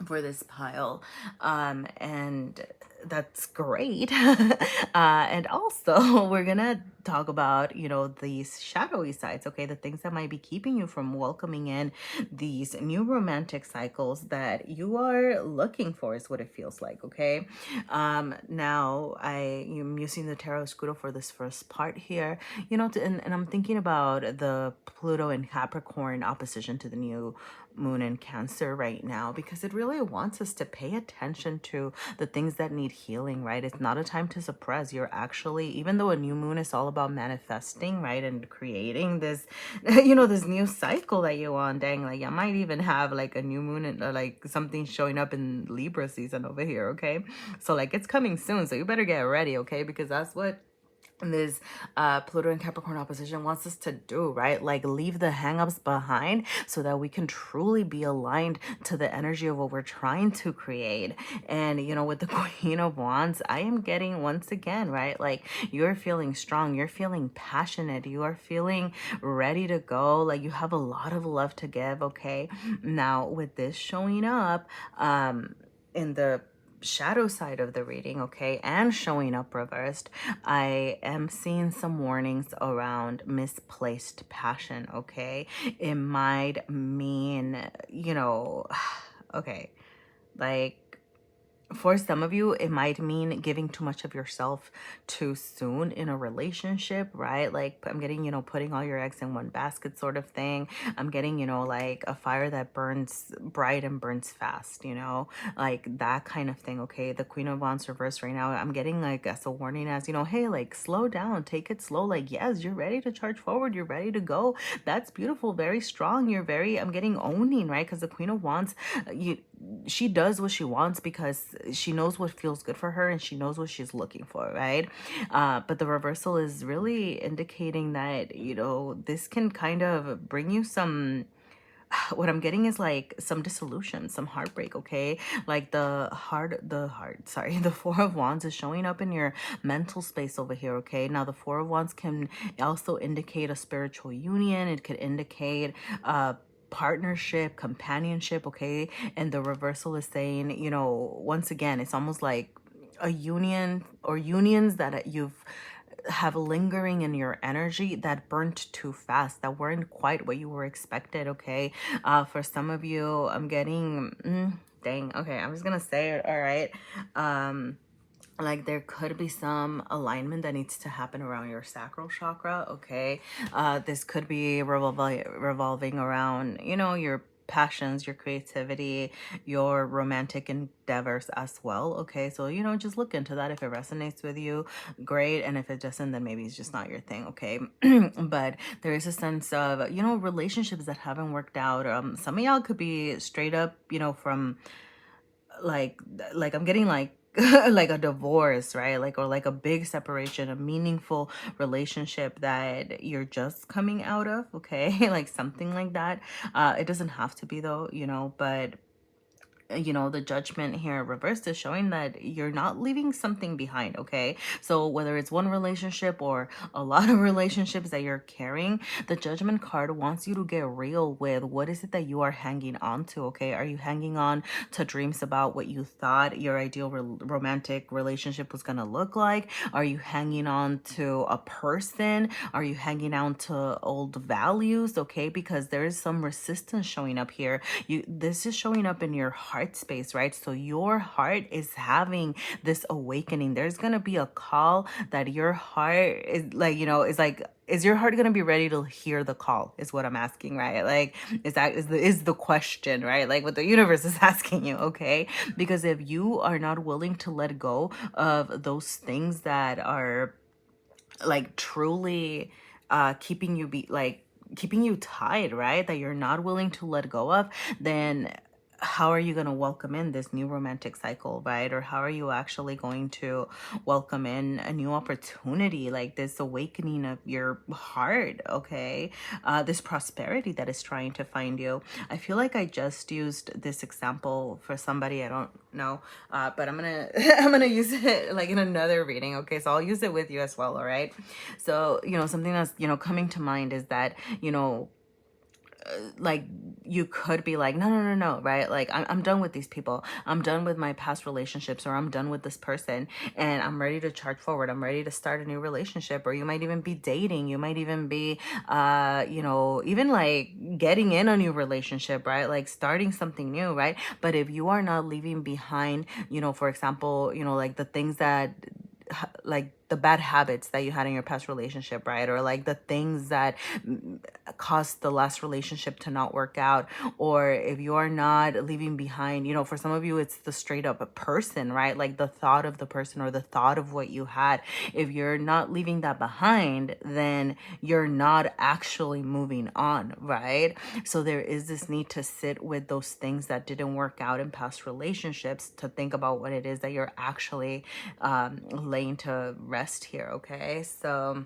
Speaker 1: for this pile, and that's great. And also, we're gonna talk about these shadowy sides, okay, the things that might be keeping you from welcoming in these new romantic cycles that you are looking for, is what it feels like. Okay, now I am using the tarot scudo for this first part here, and I'm thinking about the Pluto and Capricorn opposition to the new moon in Cancer right now, because it really wants us to pay attention to the things that need healing, right? It's not a time to suppress. You're actually, even though a new moon is all about manifesting, right, and creating this this new cycle that you want. Dang, like, I might even have like a new moon and like something showing up in Libra season over here. Okay, so like, it's coming soon, so you better get ready. Okay, because that's what this Pluto and Capricorn opposition wants us to do, right? Like, leave the hangups behind so that we can truly be aligned to the energy of what we're trying to create. And with the Queen of Wands, I am getting, once again, right, like, you're feeling strong, you're feeling passionate, you are feeling ready to go, like, you have a lot of love to give. Okay, now with this showing up in the shadow side of the reading, okay, and showing up reversed, I am seeing some warnings around misplaced passion. Okay, it might mean okay, like, for some of you, it might mean giving too much of yourself too soon in a relationship, right? Like I'm getting, putting all your eggs in one basket sort of thing. I'm getting, like a fire that burns bright and burns fast, like that kind of thing. Okay. The Queen of Wands reverse right now, I'm getting like as a warning as, hey, like slow down, take it slow. Like, yes, you're ready to charge forward. You're ready to go. That's beautiful. Very strong. I'm getting owning, right? Because the Queen of Wands, she does what she wants because she knows what feels good for her and she knows what she's looking for, right? But the reversal is really indicating that, this can kind of bring you some, what I'm getting is like some dissolution, some heartbreak, okay? Like sorry, the Four of Wands is showing up in your mental space over here, okay? Now, the Four of Wands can also indicate a spiritual union. It could indicate partnership, companionship, okay? And the reversal is saying, once again, it's almost like a union or unions that you've have lingering in your energy that burnt too fast, that weren't quite what you were expected, okay? For some of you, I'm getting dang, okay, I'm just gonna say it, all right? Like there could be some alignment that needs to happen around your sacral chakra, okay? This could be revolving around, your passions, your creativity, your romantic endeavors as well, okay? So, just look into that. If it resonates with you, great. And if it doesn't, then maybe it's just not your thing, okay? But there is a sense of, relationships that haven't worked out. Some of y'all could be straight up, from like I'm getting like like a divorce, right? Like, or like a big separation, a meaningful relationship that you're just coming out of, okay? Like something like that. It doesn't have to be though, but the judgment here reversed is showing that you're not leaving something behind, okay? So whether it's one relationship or a lot of relationships that you're carrying, the judgment card wants you to get real with what is it that you are hanging on to, okay? Are you hanging on to dreams about what you thought your ideal romantic relationship was gonna look like? Are you hanging on to a person? Are you hanging on to old values, okay? Because there is some resistance showing up here. This is showing up in your heart space, right? So your heart is having this awakening. There's gonna be a call that your heart is like, is your heart gonna be ready to hear the call? Is what I'm asking, right? Like, is the question, right? Like what the universe is asking you, okay? Because if you are not willing to let go of those things that are like truly keeping you tied, right? That you're not willing to let go of, then how are you going to welcome in this new romantic cycle, right? Or how are you actually going to welcome in a new opportunity, like this awakening of your heart, okay? This prosperity that is trying to find you. I feel like I just used this example for somebody, I don't know, but I'm gonna I'm gonna use it like in another reading, okay? So I'll use it with you as well, all right? So something that's coming to mind is that like you could be like, no, right? Like I'm done with these people. I'm done with my past relationships, or I'm done with this person and I'm ready to charge forward. I'm ready to start a new relationship. Or you might even be dating. You might even be, even like getting in a new relationship, right? Like starting something new, right? But if you are not leaving behind, for example, like the things that like the bad habits that you had in your past relationship, right? Or like the things that caused the last relationship to not work out. Or if you're not leaving behind, for some of you, it's the straight up a person, right? Like the thought of the person or the thought of what you had. If you're not leaving that behind, then you're not actually moving on, right? So there is this need to sit with those things that didn't work out in past relationships, to think about what it is that you're actually laying to rest here, okay? So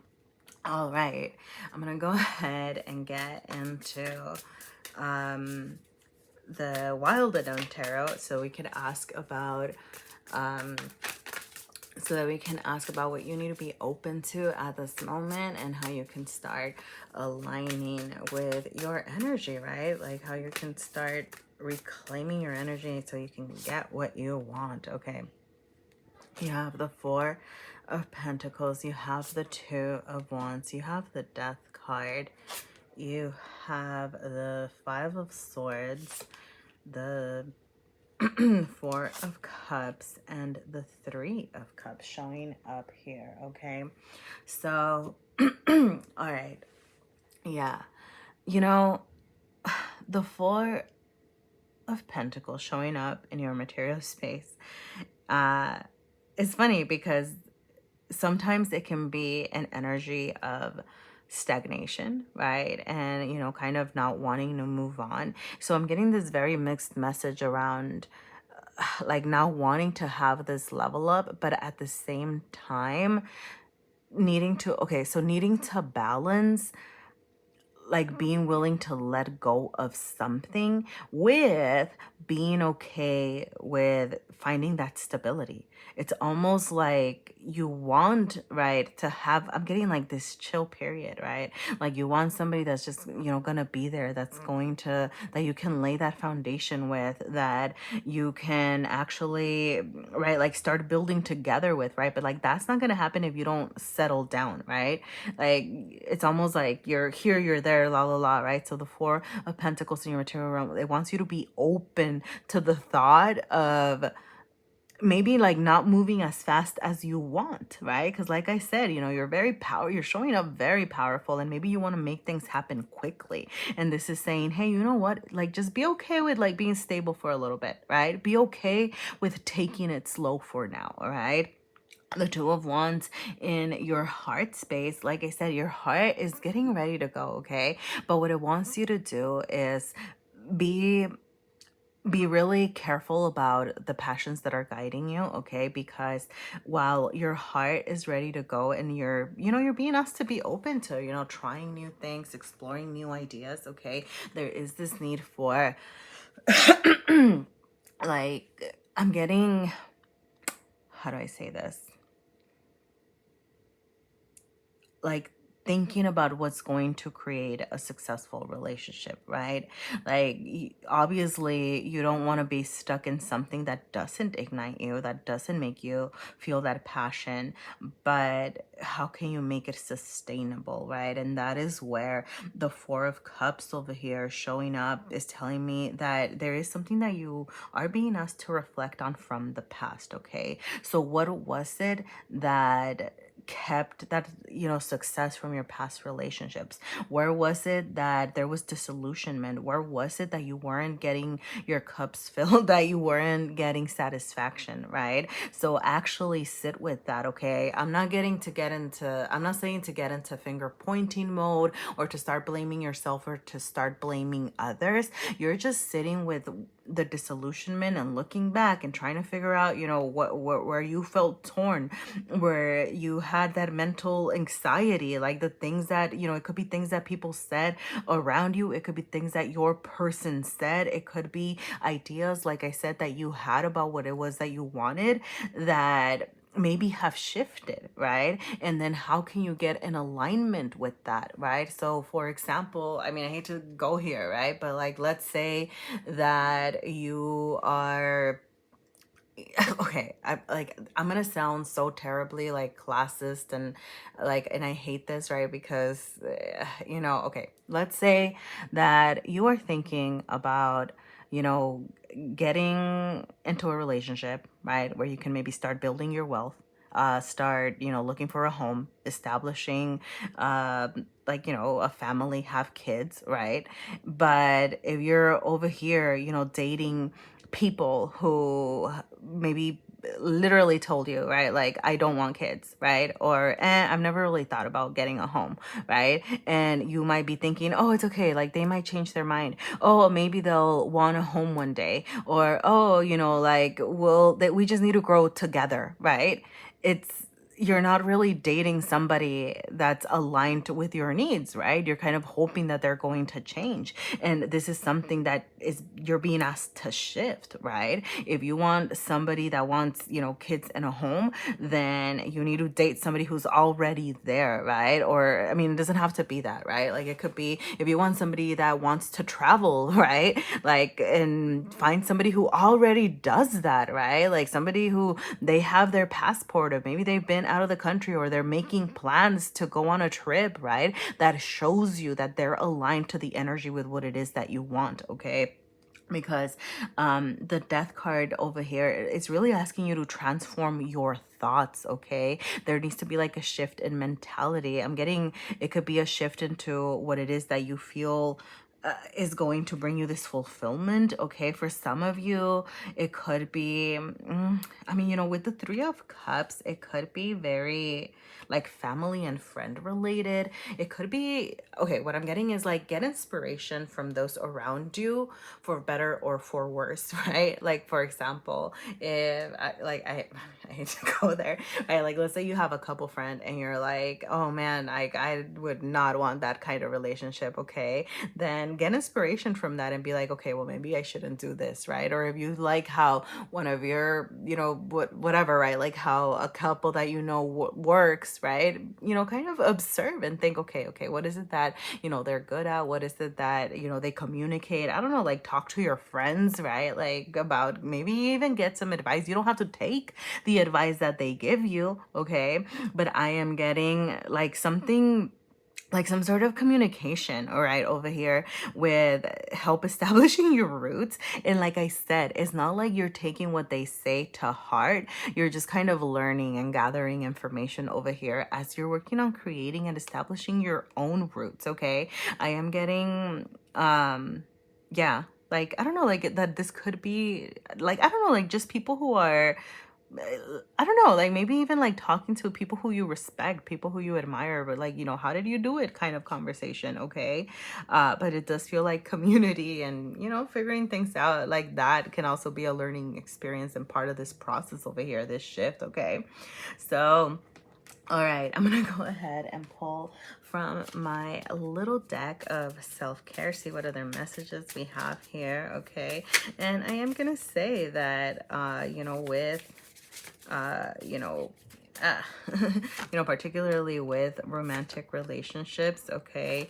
Speaker 1: all right, I'm gonna go ahead and get into the Wild Unknown Tarot, so we can ask about what you need to be open to at this moment, and how you can start aligning with your energy, right? Like how you can start reclaiming your energy so you can get what you want, okay? You have the Four of Pentacles, you have the Two of Wands, you have the Death card, you have the Five of Swords, the Four of Cups and the Three of Cups showing up here, okay? So, all right. Yeah. You know, the Four of Pentacles showing up in your material space is funny because sometimes it can be an energy of stagnation, right? And, kind of not wanting to move on. So I'm getting this very mixed message around like now wanting to have this level up, but at the same time needing to balance like being willing to let go of something with being okay with finding that stability. It's almost like you want, right, to have, I'm getting like this chill period, right? Like you want somebody that's just, gonna be there, that's going to, that you can lay that foundation with, that you can actually, right, like start building together with, right? But like that's not gonna happen if you don't settle down, right? Like it's almost like you're here, you're there, la la la, right? So the Four of Pentacles in your material realm, it wants you to be open to the thought of maybe like not moving as fast as you want, right? Because like I said, you're showing up very powerful, and maybe you want to make things happen quickly. And this is saying, hey, you know what, like just be okay with like being stable for a little bit, right? Be okay with taking it slow for now, all right? The Two of Wands in your heart space, like I said, your heart is getting ready to go, okay? But what it wants you to do is be really careful about the passions that are guiding you, okay? Because while your heart is ready to go and you're being asked to be open to, trying new things, exploring new ideas, okay? There is this need for like, I'm getting, how do I say this? Like thinking about what's going to create a successful relationship, right? Like obviously you don't want to be stuck in something that doesn't ignite you, that doesn't make you feel that passion, but how can you make it sustainable, right? And that is where the Four of Cups over here showing up is telling me that there is something that you are being asked to reflect on from the past, okay? So what was it that kept that success from your past relationships? Where was it that there was disillusionment? Where was it that you weren't getting your cups filled, that you weren't getting satisfaction, right? So actually sit with that, okay? I'm not saying to get into finger pointing mode or to start blaming yourself or to start blaming others. You're just sitting with the disillusionment and looking back and trying to figure out, what where you felt torn, where you had that mental anxiety, like the things that, it could be things that people said around you. It could be things that your person said. It could be ideas, like I said, that you had about what it was that you wanted that maybe have shifted, right? And then how can you get in alignment with that, right? So for example, I mean, I hate to go here, right? But like, let's say that you are okay, I'm gonna sound so terribly like classist and I hate this, right? Because okay, let's say that you are thinking about, you know getting into a relationship, right, where you can maybe start building your wealth, start, looking for a home, establishing a family, have kids, right? But if you're over here, dating people who maybe literally told you, right, like, I don't want kids, right? Or I've never really thought about getting a home, right? And you might be thinking, oh, it's okay, like they might change their mind. Oh, maybe they'll want a home one day. Or oh, like, well, that we just need to grow together, right? It's You're not really dating somebody that's aligned with your needs, right? You're kind of hoping that they're going to change. And this is something that you're being asked to shift, right? If you want somebody that wants, kids in a home, then you need to date somebody who's already there, right? Or, I mean, it doesn't have to be that, right? Like it could be, if you want somebody that wants to travel, right? Like, and find somebody who already does that, right? Like somebody who they have their passport, or maybe they've been out of the country, or they're making plans to go on a trip, right? That shows you that they're aligned to the energy with what it is that you want, okay? because the death card over here is really asking you to transform your thoughts. Okay, there needs to be like a shift in mentality. I'm getting, it could be a shift into what it is that you feel is going to bring you this fulfillment. Okay, for some of you it could be I mean, you know, with the Three of Cups, it could be very like family and friend related. It could be, okay, what I'm getting is like get inspiration from those around you for better or for worse, right? Like for example, if I hate to go there, right? Like let's say you have a couple friend and you're like, oh man, like I would not want that kind of relationship. Okay, then get inspiration from that and be like, okay, well maybe I shouldn't do this, right? Or if you like how one of your, you know, whatever, right? Like how a couple that you know works, right? You know, kind of observe and think, okay, what is it that, you know, they're good at? What is it that, you know, they communicate? I don't know, like talk to your friends, right? Like about, maybe even get some advice. You don't have to take the advice that they give you, okay? But I am getting like something, like some sort of communication, all right, over here with help establishing your roots. And like I said, it's not like you're taking what they say to heart. You're just kind of learning and gathering information over here as you're working on creating and establishing your own roots. Okay, I am getting yeah, like I don't know, like that this could be like, I don't know, like just people who are, I don't know, like maybe even like talking to people who you respect, people who you admire, but like, you know, how did you do it kind of conversation. Okay, but it does feel like community and, you know, figuring things out like that can also be a learning experience and part of this process over here, this shift. Okay, so all right, I'm gonna go ahead and pull from my little deck of self-care, see what other messages we have here. Okay, and I am gonna say that you know, with you know, you know, particularly with romantic relationships, okay,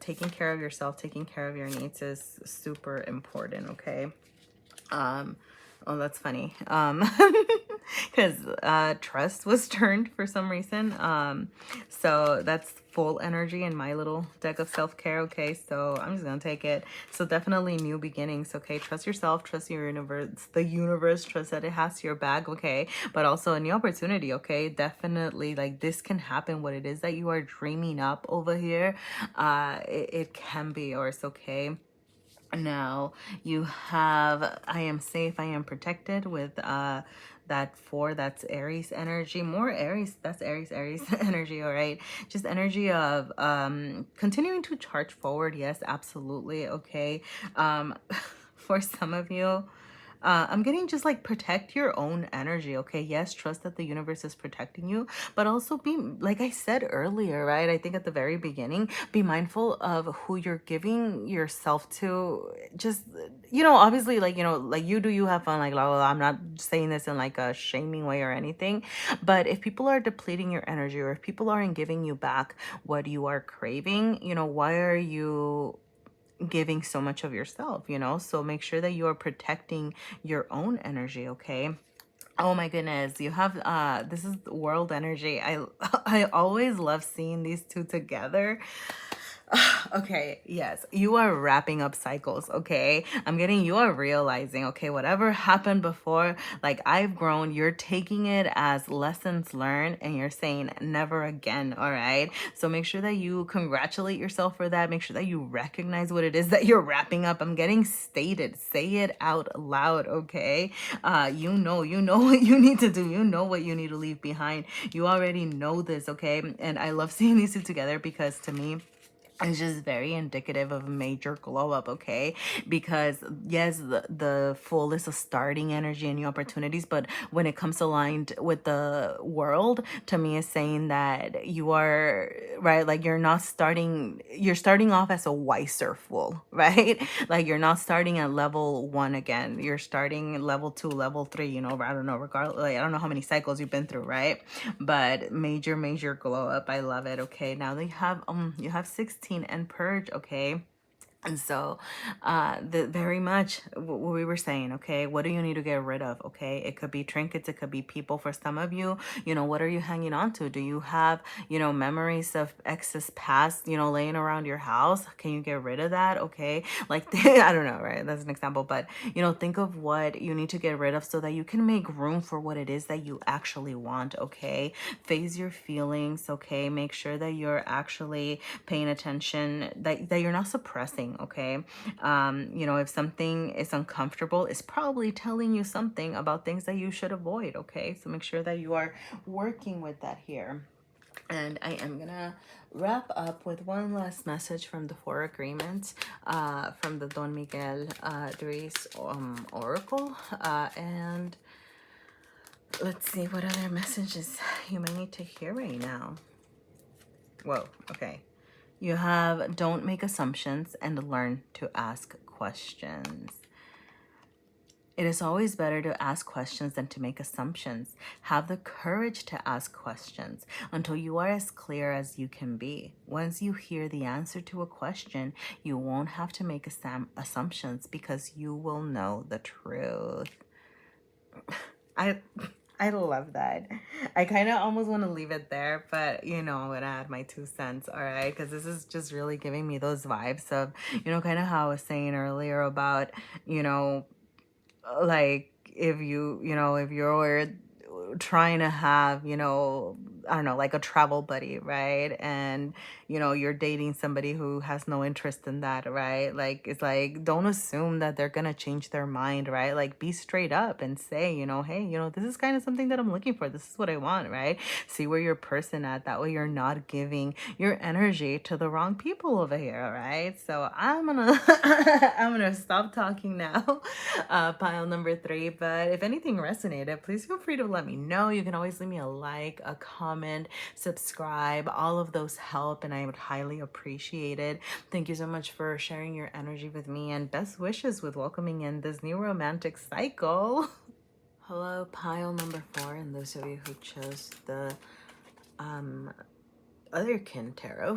Speaker 1: taking care of yourself, taking care of your needs is super important. Okay, oh, that's funny. Because trust was turned for some reason. So that's full energy in my little deck of self-care. Okay, so I'm just gonna take it. So definitely new beginnings. Okay, trust yourself, trust your universe, the universe, trust that it has your back. Okay, but also a new opportunity. Okay, definitely, like this can happen. What it is that you are dreaming up over here, it can be yours. Okay. Now you have, I am safe, I am protected with that 4, that's Aries energy. More Aries, that's Aries energy. All right, just energy of continuing to charge forward. Yes, absolutely. Okay, for some of you, I'm getting just like protect your own energy. Okay, yes, trust that the universe is protecting you, but also be, like I said earlier, right? I think at the very beginning, be mindful of who you're giving yourself to. Just, you know, obviously, like, you know, like you do, you have fun, like, la, la, la. I'm not saying this in like a shaming way or anything, but if people are depleting your energy, or if people aren't giving you back what you are craving, you know, why are you giving so much of yourself, you know? So make sure that you are protecting your own energy. Okay, oh my goodness, you have this is world energy. I always love seeing these two together. Okay, yes, you are wrapping up cycles. Okay, I'm getting, you are realizing, okay, whatever happened before, like I've grown, you're taking it as lessons learned and you're saying never again. All right, so make sure that you congratulate yourself for that. Make sure that you recognize what it is that you're wrapping up. I'm getting stated, say it out loud. Okay, you know what you need to do, you know what you need to leave behind, you already know this. Okay, and I love seeing these two together because to me, it's just very indicative of a major glow up. Okay, because yes, the fullness of starting energy and new opportunities, but when it comes aligned with the world, to me is saying that you are right, like you're starting off as a wiser fool, right? Like you're not starting at level 1 again, you're starting level 2, level 3, you know, I don't know, regardless, like I don't know how many cycles you've been through, right? But major glow up, I love it. Okay, now they have you have 16 and purge. Okay, And so, very much what we were saying, okay, what do you need to get rid of? Okay, it could be trinkets, it could be people. For some of you, what are you hanging on to? Do you have, memories of exes past, laying around your house? Can you get rid of that? Okay, like, I don't know, right? That's an example, but, think of what you need to get rid of so that you can make room for what it is that you actually want, okay? Face your feelings, okay? Make sure that you're actually paying attention, that you're not suppressing, okay? If something is uncomfortable, it's probably telling you something about things that you should avoid, okay? So make sure that you are working with that here. And I am gonna wrap up with one last message from the Four Agreements, from the Don Miguel Ruiz Oracle. And let's see what other messages you might need to hear right now. Whoa, okay. You have don't make assumptions and learn to ask questions. It is always better to ask questions than to make assumptions. Have the courage to ask questions until you are as clear as you can be. Once you hear the answer to a question, you won't have to make assumptions because you will know the truth. I love that. I kind of almost want to leave it there, but I'm gonna add my 2 cents, all right? Because this is just really giving me those vibes of, kind of how I was saying earlier about, like if you're trying to have, I don't know, like a travel buddy, right? And, you're dating somebody who has no interest in that, right? Like, it's like, don't assume that they're going to change their mind, right? Like, be straight up and say, hey, this is kind of something that I'm looking for. This is what I want, right? See where your person at. That way you're not giving your energy to the wrong people over here, right? So I'm gonna I'm gonna stop talking now, pile number 3. But if anything resonated, please feel free to let me know. You can always leave me a like, a comment, subscribe. All of those help, and I would highly appreciate it. Thank you so much for sharing your energy with me, and best wishes with welcoming in this new romantic cycle. Hello, pile number 4, and those of you who chose the Otherkin Tarot.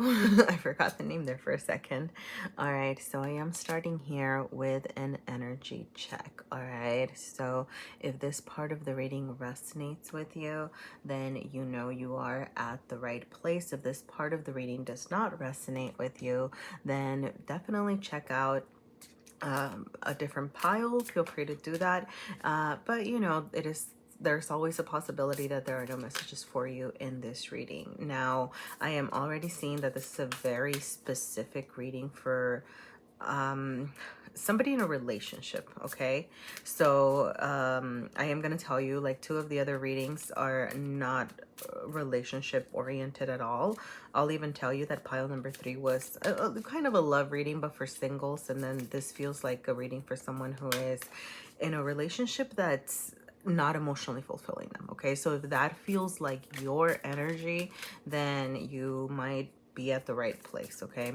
Speaker 1: I forgot the name there for a second. All right, so I am starting here with an energy check. All right, so if this part of the reading resonates with you, then you are at the right place. If this part of the reading does not resonate with you, then definitely check out a different pile. Feel free to do that. But there's always a possibility that there are no messages for you in this reading. Now, I am already seeing that this is a very specific reading for somebody in a relationship, okay? So I am going to tell you, like, 2 of the other readings are not relationship oriented at all. I'll even tell you that pile number 3 was a kind of a love reading, but for singles. And then this feels like a reading for someone who is in a relationship that's not emotionally fulfilling them, okay? So if that feels like your energy, then you might be at the right place, okay?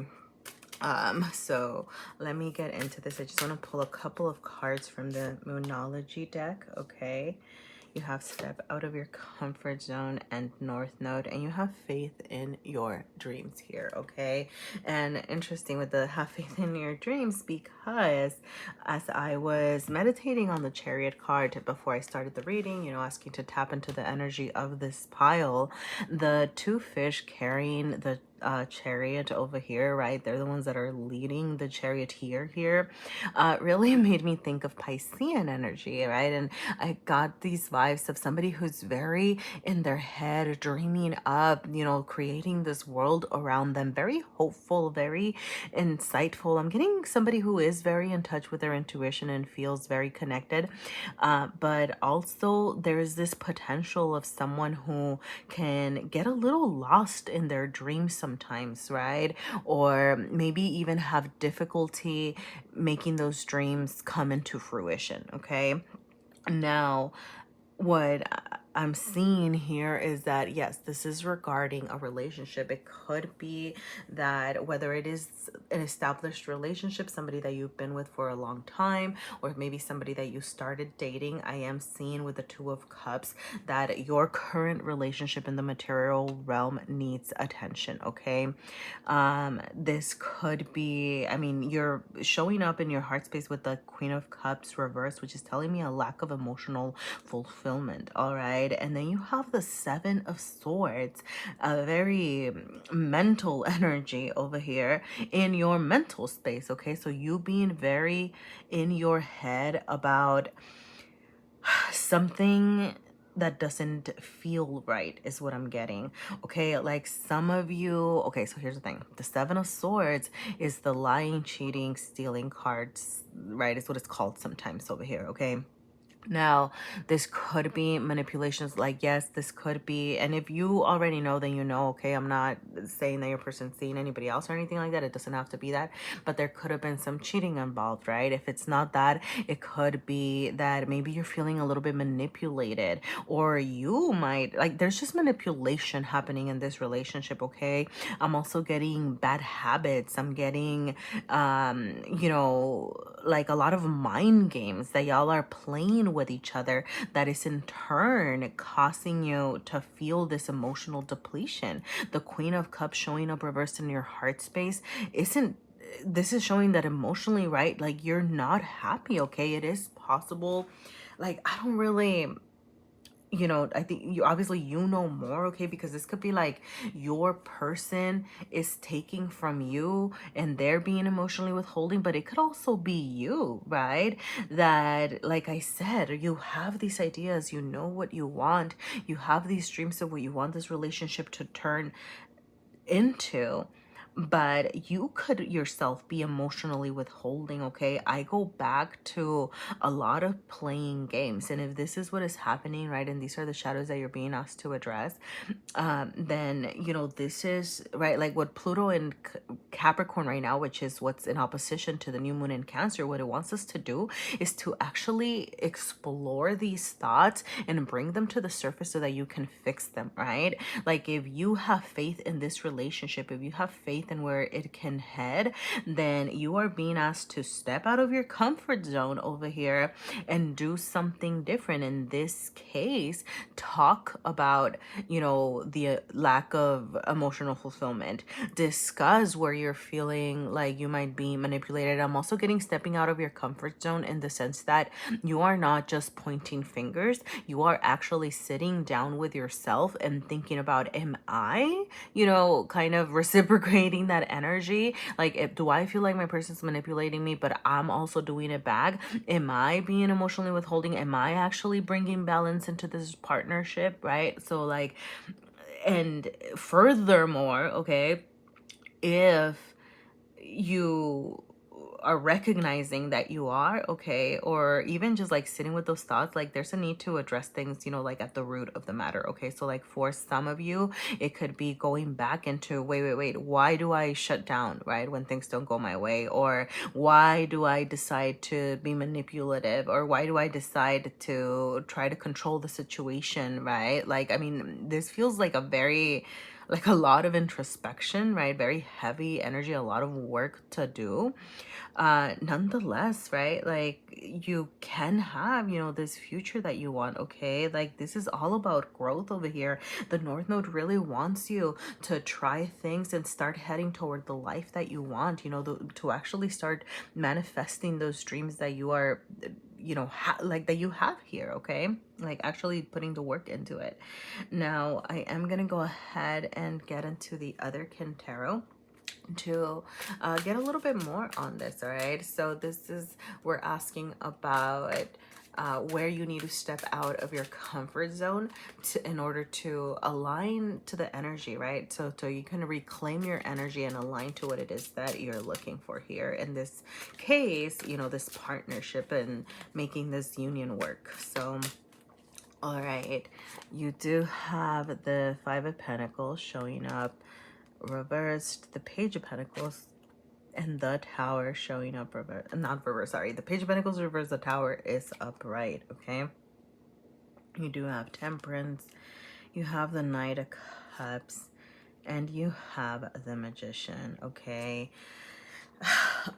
Speaker 1: So let me get into this. I just want to pull a couple of cards from the Moonology deck, okay? You have step out of your comfort zone and North Node, and you have faith in your dreams here, okay? And interesting with the have faith in your dreams, because as I was meditating on the Chariot card before I started the reading, asking to tap into the energy of this pile, the 2 fish carrying the chariot over here, right? They're the ones that are leading the chariot here, really made me think of Piscean energy, right? And I got these vibes of somebody who's very in their head, dreaming up, creating this world around them, very hopeful, very insightful. I'm getting somebody who is very in touch with their intuition and feels very connected, but also there's this potential of someone who can get a little lost in their dreams sometimes, right? Or maybe even have difficulty making those dreams come into fruition, okay? Now, what I'm seeing here is that, yes, this is regarding a relationship. It could be that whether it is an established relationship, somebody that you've been with for a long time, or maybe somebody that you started dating, I am seeing with the Two of Cups that your current relationship in the material realm needs attention, okay? This could be, I mean, you're showing up in your heart space with the Queen of Cups reversed, which is telling me a lack of emotional fulfillment. All right. And then you have the Seven of Swords, a very mental energy over here in your mental space. Okay. So you being very in your head about something that doesn't feel right is what I'm getting. Okay, like some of you, okay, so here's the thing. The Seven of Swords is the lying, cheating, stealing cards, right? Is what it's called sometimes over here, okay? Now, this could be manipulations. Like, yes, this could be. And if you already know, then you know, okay, I'm not saying that your person's seeing anybody else or anything like that. It doesn't have to be that. But there could have been some cheating involved, right? If it's not that, it could be that maybe you're feeling a little bit manipulated, or you might, like, there's just manipulation happening in this relationship, okay? I'm also getting bad habits. I'm getting, you know, like a lot of mind games that y'all are playing with each other that is in turn causing you to feel this emotional depletion. The Queen of Cups showing up reversed in your heart space isn't, this is showing that emotionally, right? Like you're not happy, okay? It is possible. Like, I don't really, you know, I think you obviously you know more, okay? Because this could be like your person is taking from you and they're being emotionally withholding, but it could also be you, right? That, like I said, you have these ideas, you know what you want, you have these dreams of what you want this relationship to turn into, but you could yourself be emotionally withholding, okay? I go back to a lot of playing games, and if this is what is happening, right, and these are the shadows that you're being asked to address, then, you know, this is, right, like what Pluto in Capricorn right now, which is what's in opposition to the new moon in Cancer, what it wants us to do is to actually explore these thoughts and bring them to the surface so that you can fix them, right? Like if you have faith in this relationship, if you have faith in where it can head, then you are being asked to step out of your comfort zone over here and do something different. In this case, talk about, you know, the lack of emotional fulfillment. Discuss where you're feeling like you might be manipulated. I'm also getting stepping out of your comfort zone in the sense that you are not just pointing fingers, you are actually sitting down with yourself and thinking about, am I, you know, kind of reciprocating that energy? Like, if, do I feel like my person's manipulating me, but I'm also doing it back? Am I being emotionally withholding? Am I actually bringing balance into this partnership, right? So, like, and furthermore, okay, if you are recognizing that you are okay, or even just like sitting with those thoughts, like there's a need to address things, you know, like at the root of the matter, okay? So like for some of you, it could be going back into, wait, why do I shut down, right, when things don't go my way? Or why do I decide to be manipulative? Or why do I decide to try to control the situation, right? Like, I mean, this feels like a very, like a lot of introspection, right? Very heavy energy, a lot of work to do. Nonetheless, right, like you can have, you know, this future that you want, okay? Like this is all about growth over here. The North Node really wants you to try things and start heading toward the life that you want, you know, to actually start manifesting those dreams that you are, you know, like that you have here, okay? Like actually putting the work into it. Now I am gonna go ahead and get into the Otherkin Tarot to get a little bit more on this. All right, so this is, we're asking about where you need to step out of your comfort zone in order to align to the energy, right? So you can reclaim your energy and align to what it is that you're looking for here. In this case, you know, this partnership and making this union work. So all right, you do have the Five of Pentacles showing up reversed, the Page of Pentacles, and the Tower showing up reverse, not reverse, sorry, the Page of Pentacles reversed, the Tower is upright, okay? You do have Temperance. You have the Knight of Cups. And you have the Magician, okay?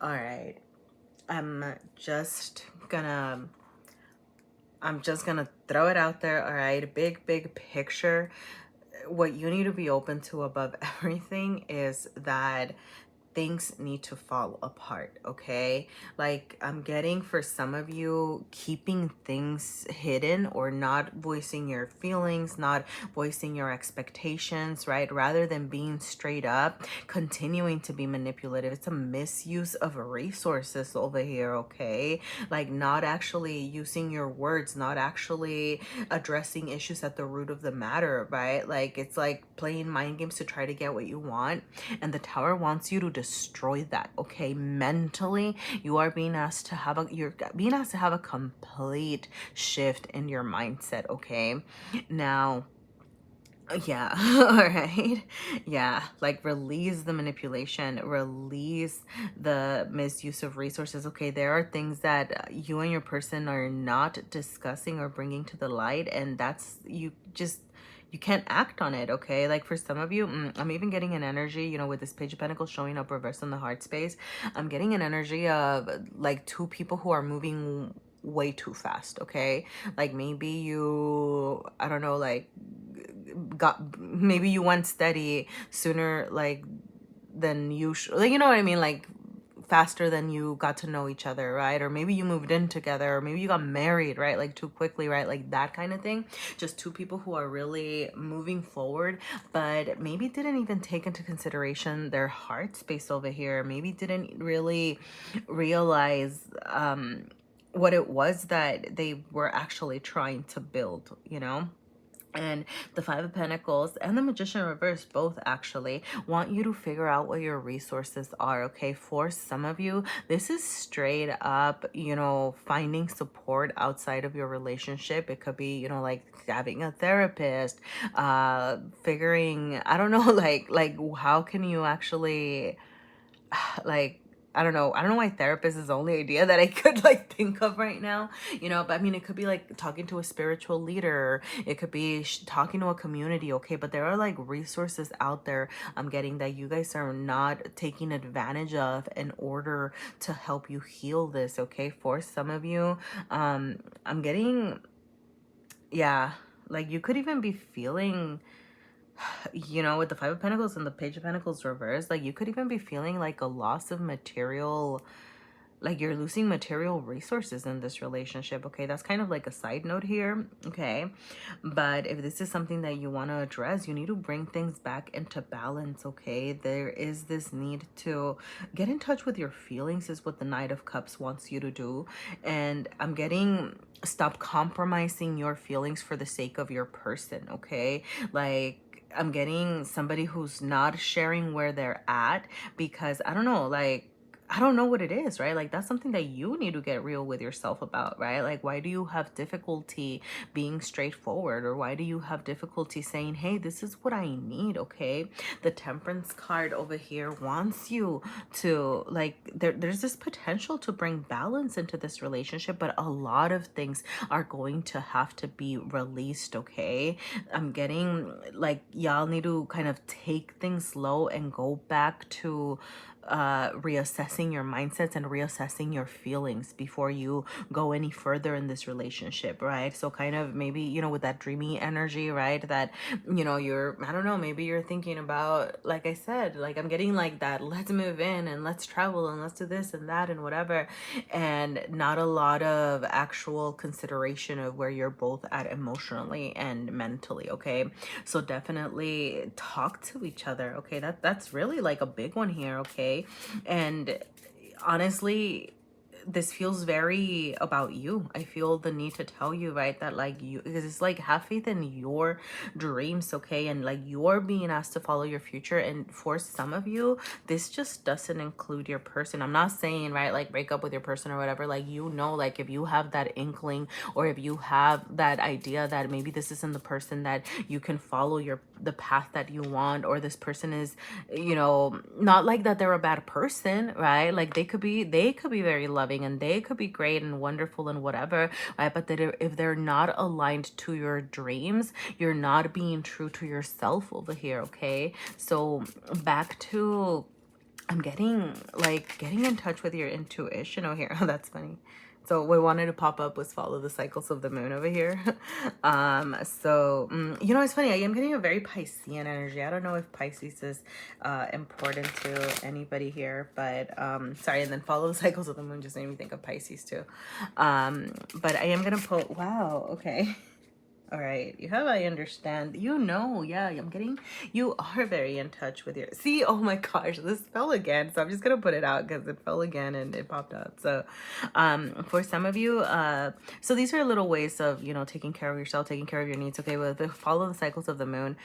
Speaker 1: All right. just gonna I'm just gonna throw it out there, all right? Big picture. What you need to be open to above everything is that things need to fall apart, okay? Like, I'm getting for some of you, keeping things hidden or not voicing your feelings, not voicing your expectations, right? Rather than being straight up, continuing to be manipulative. It's a misuse of resources over here, okay? Like, not actually using your words, not actually addressing issues at the root of the matter, right? Like, it's like playing mind games to try to get what you want, and the Tower wants you to destroy that, okay? Mentally, you're being asked to have a complete shift in your mindset, okay? Now, yeah. All right. Yeah, like, release the manipulation, release the misuse of resources, okay? There are things that you and your person are not discussing or bringing to the light, and that's, you can't act on it, okay? Like, for some of you, I'm even getting an energy, with this Page of Pentacles showing up reversed in the heart space. I'm getting an energy of, like, two people who are moving way too fast, okay? Like, maybe you, I don't know, like, maybe you went steady sooner, like, than you should, like, you know what I mean? Like, faster than you got to know each other, right? Or maybe you moved in together, or maybe you got married, right? Like, too quickly, right? Like, that kind of thing. Just two people who are really moving forward, but maybe didn't even take into consideration their heart space over here. Maybe didn't really realize what it was that they were actually trying to build, And the Five of Pentacles and the Magician reverse both actually want you to figure out what your resources are, okay? For some of you, this is straight up, finding support outside of your relationship. It could be, like, having a therapist, figuring, I don't know, like how can you actually, like, I don't know why therapist is the only idea that I could, like, think of right now, but I mean, it could be like talking to a spiritual leader. It could be talking to a community, okay? But there are, like, resources out there I'm getting that you guys are not taking advantage of in order to help you heal this, okay? For some of you, I'm getting, yeah, like, you could even be feeling, with the Five of Pentacles and the Page of Pentacles reversed, like, you could even be feeling like a loss of material, like you're losing material resources in this relationship, okay? That's kind of like a side note here, okay? But if this is something that you want to address, you need to bring things back into balance, okay? There is this need to get in touch with your feelings, is what the Knight of Cups wants you to do. And I'm getting, stop compromising your feelings for the sake of your person, okay? Like, I'm getting somebody who's not sharing where they're at because, I don't know, like, I don't know what it is, right? Like, that's something that you need to get real with yourself about, right? Like, why do you have difficulty being straightforward? Or why do you have difficulty saying, hey, this is what I need, okay? The Temperance card over here wants you to, like, there's this potential to bring balance into this relationship, but a lot of things are going to have to be released, okay? I'm getting, like, y'all need to kind of take things slow and go back to reassessing your mindsets and reassessing your feelings before you go any further in this relationship, right? So kind of maybe, with that dreamy energy, right? That, I don't know, maybe you're thinking about, like I said, like, I'm getting like that, let's move in and let's travel and let's do this and that and whatever. And not a lot of actual consideration of where you're both at emotionally and mentally, okay? So definitely talk to each other, okay? That's really, like, a big one here, okay? And honestly, this feels very about you. I feel the need to tell you, right, that, like, you, because it's like, have faith in your dreams, okay? And, like, you're being asked to follow your future. And for some of you, this just doesn't include your person. I'm not saying, right, like, break up with your person or whatever. Like, like, if you have that inkling, or if you have that idea that maybe this isn't the person that you can follow the path that you want, or this person is, not like that they're a bad person, right? Like, they could be very loving, having, and they could be great and wonderful and whatever, right? But that if they're not aligned to your dreams, you're not being true to yourself over here, okay? So back to, I'm getting in touch with your intuition over here. Oh, that's funny. So what wanted to pop up was follow the cycles of the moon over here. It's funny. I am getting a very Piscean energy. I don't know if Pisces is important to anybody here, but sorry. And then follow the cycles of the moon just made me think of Pisces too. But I am gonna put. Wow. Okay. All right, you have, I understand. Yeah, I'm getting, you are very in touch with your, see, oh my gosh, this fell again. So I'm just going to put it out because it fell again and it popped out. So for some of you, so these are little ways of, taking care of yourself, taking care of your needs. Okay, well, follow the cycles of the moon.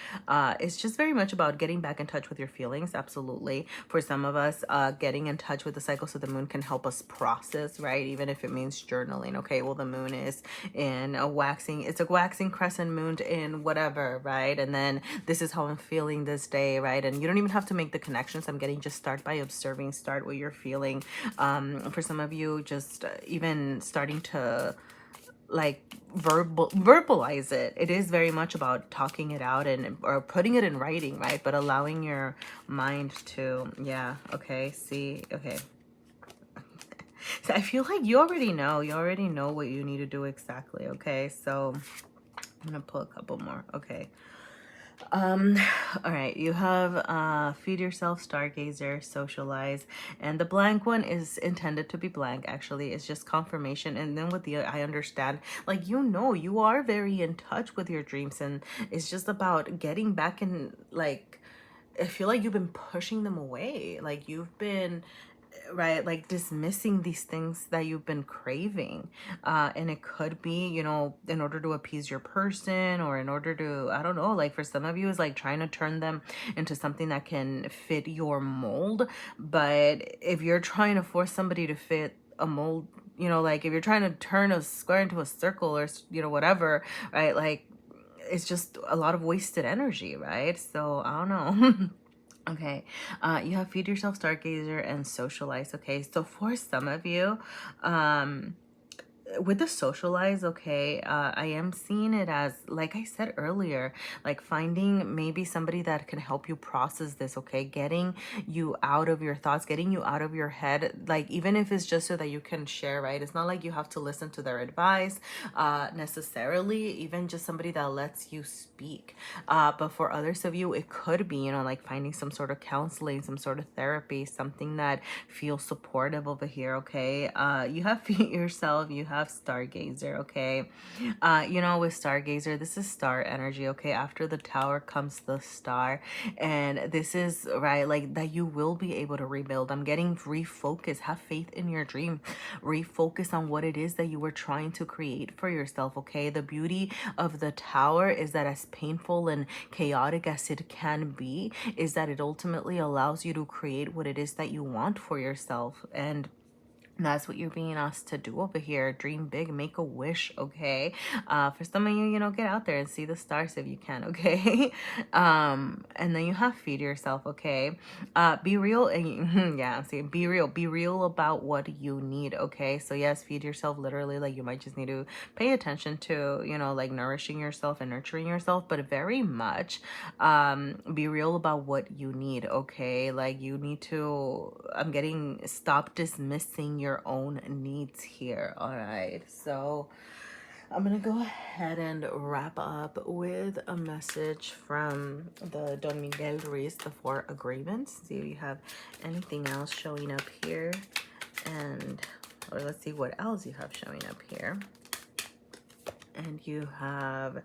Speaker 1: It's just very much about getting back in touch with your feelings. Absolutely. For some of us, getting in touch with the cycles of the moon can help us process, right? Even if it means journaling. Okay, well, the moon is in it's a waxing crescent moon in whatever, right? And then this is how I'm feeling this day, right? And you don't even have to make the connections. I'm getting, just start by observing, start what you're feeling. For some of you, just even starting to like verbalize it. It is very much about talking it out or putting it in writing, right? But allowing your mind to, yeah, okay, see, okay. So I feel like you already know what you need to do exactly, okay? So I'm gonna pull a couple more. Okay. All right, you have feed yourself, stargazer, socialize, and the blank one is intended to be blank. Actually, it's just confirmation. And then with the I understand, like, you are very in touch with your dreams, and it's just about getting back in, like, I feel like you've been pushing them away, like you've been, right, like dismissing these things that you've been craving, and it could be, in order to appease your person, or in order to, I don't know, like for some of you is like trying to turn them into something that can fit your mold. But if you're trying to force somebody to fit a mold, like if you're trying to turn a square into a circle, or whatever, right, like it's just a lot of wasted energy, right? So I don't know. Okay, you have feed yourself, stargazer, and socialize. Okay, so for some of you, with the socialize, okay, I am seeing it as, like I said earlier, like finding maybe somebody that can help you process this, okay, getting you out of your thoughts, getting you out of your head, like even if it's just so that you can share, right? It's not like you have to listen to their advice necessarily, even just somebody that lets you speak. But for others of you, it could be, like finding some sort of counseling, some sort of therapy, something that feels supportive over here, okay? You have feed yourself, you have stargazer, okay? With stargazer, this is star energy, okay? After the tower comes the star, and this is, right, like that you will be able to rebuild. I'm getting refocus, have faith in your dream, refocus on what it is that you were trying to create for yourself, okay? The beauty of the tower is that, as painful and chaotic as it can be, is that it ultimately allows you to create what it is that you want for yourself. And that's what you're being asked to do over here. Dream big, make a wish, okay? For some of you, get out there and see the stars if you can, okay? And then you have feed yourself, okay? Be real, and yeah, I'm saying be real about what you need, okay? So yes, feed yourself literally, like you might just need to pay attention to, like nourishing yourself and nurturing yourself, but very much be real about what you need, okay? Like you need to, I'm getting, stop dismissing your own needs here. All right, so I'm gonna go ahead and wrap up with a message from the Don Miguel Ruiz, the 4 agreements. See if you have anything else showing up here, or let's see what else you have showing up here. And you have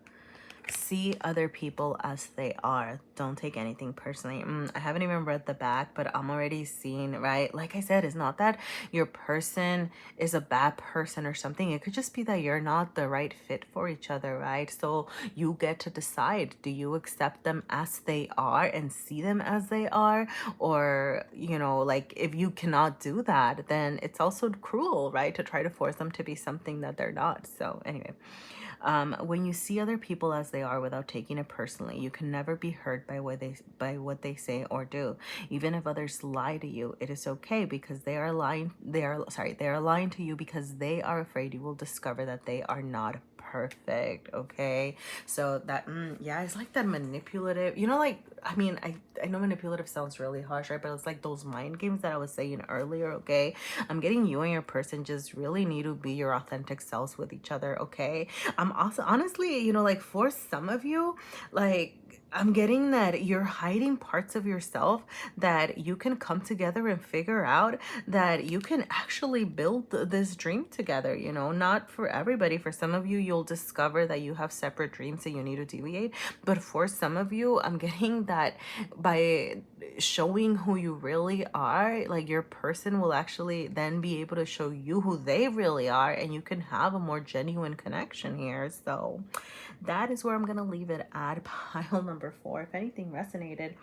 Speaker 1: see other people as they are. Don't take anything personally. I haven't even read the back, but I'm already seeing, right? Like I said, it's not that your person is a bad person or something. It could just be that you're not the right fit for each other, right? So you get to decide, do you accept them as they are and see them as they are? Or, like if you cannot do that, then it's also cruel, right? To try to force them to be something that they're not. So anyway, When you see other people as they are without taking it personally, you can never be hurt by what they say or do. Even if others lie to you, it is okay, because they are lying. They are lying to you because they are afraid you will discover that they are not perfect. Okay, so that yeah, it's like that manipulative, like, I mean, I know manipulative sounds really harsh, right? But it's like those mind games that I was saying earlier. Okay, I'm getting you and your person just really need to be your authentic selves with each other. Okay, I'm also honestly, like, for some of you, like, I'm getting that you're hiding parts of yourself that you can come together and figure out, that you can actually build this dream together. Not for everybody. For some of you, you'll discover that you have separate dreams and you need to deviate. But for some of you, I'm getting that by showing who you really are, like, your person will actually then be able to show you who they really are, and you can have a more genuine connection here. So that is where I'm gonna leave it at pile number 4. If anything resonated,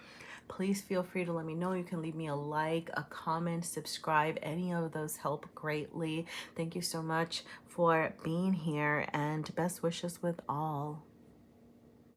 Speaker 1: please feel free to let me know. You can leave me a like, a comment, subscribe. Any of those help greatly. Thank you so much for being here, and best wishes with all.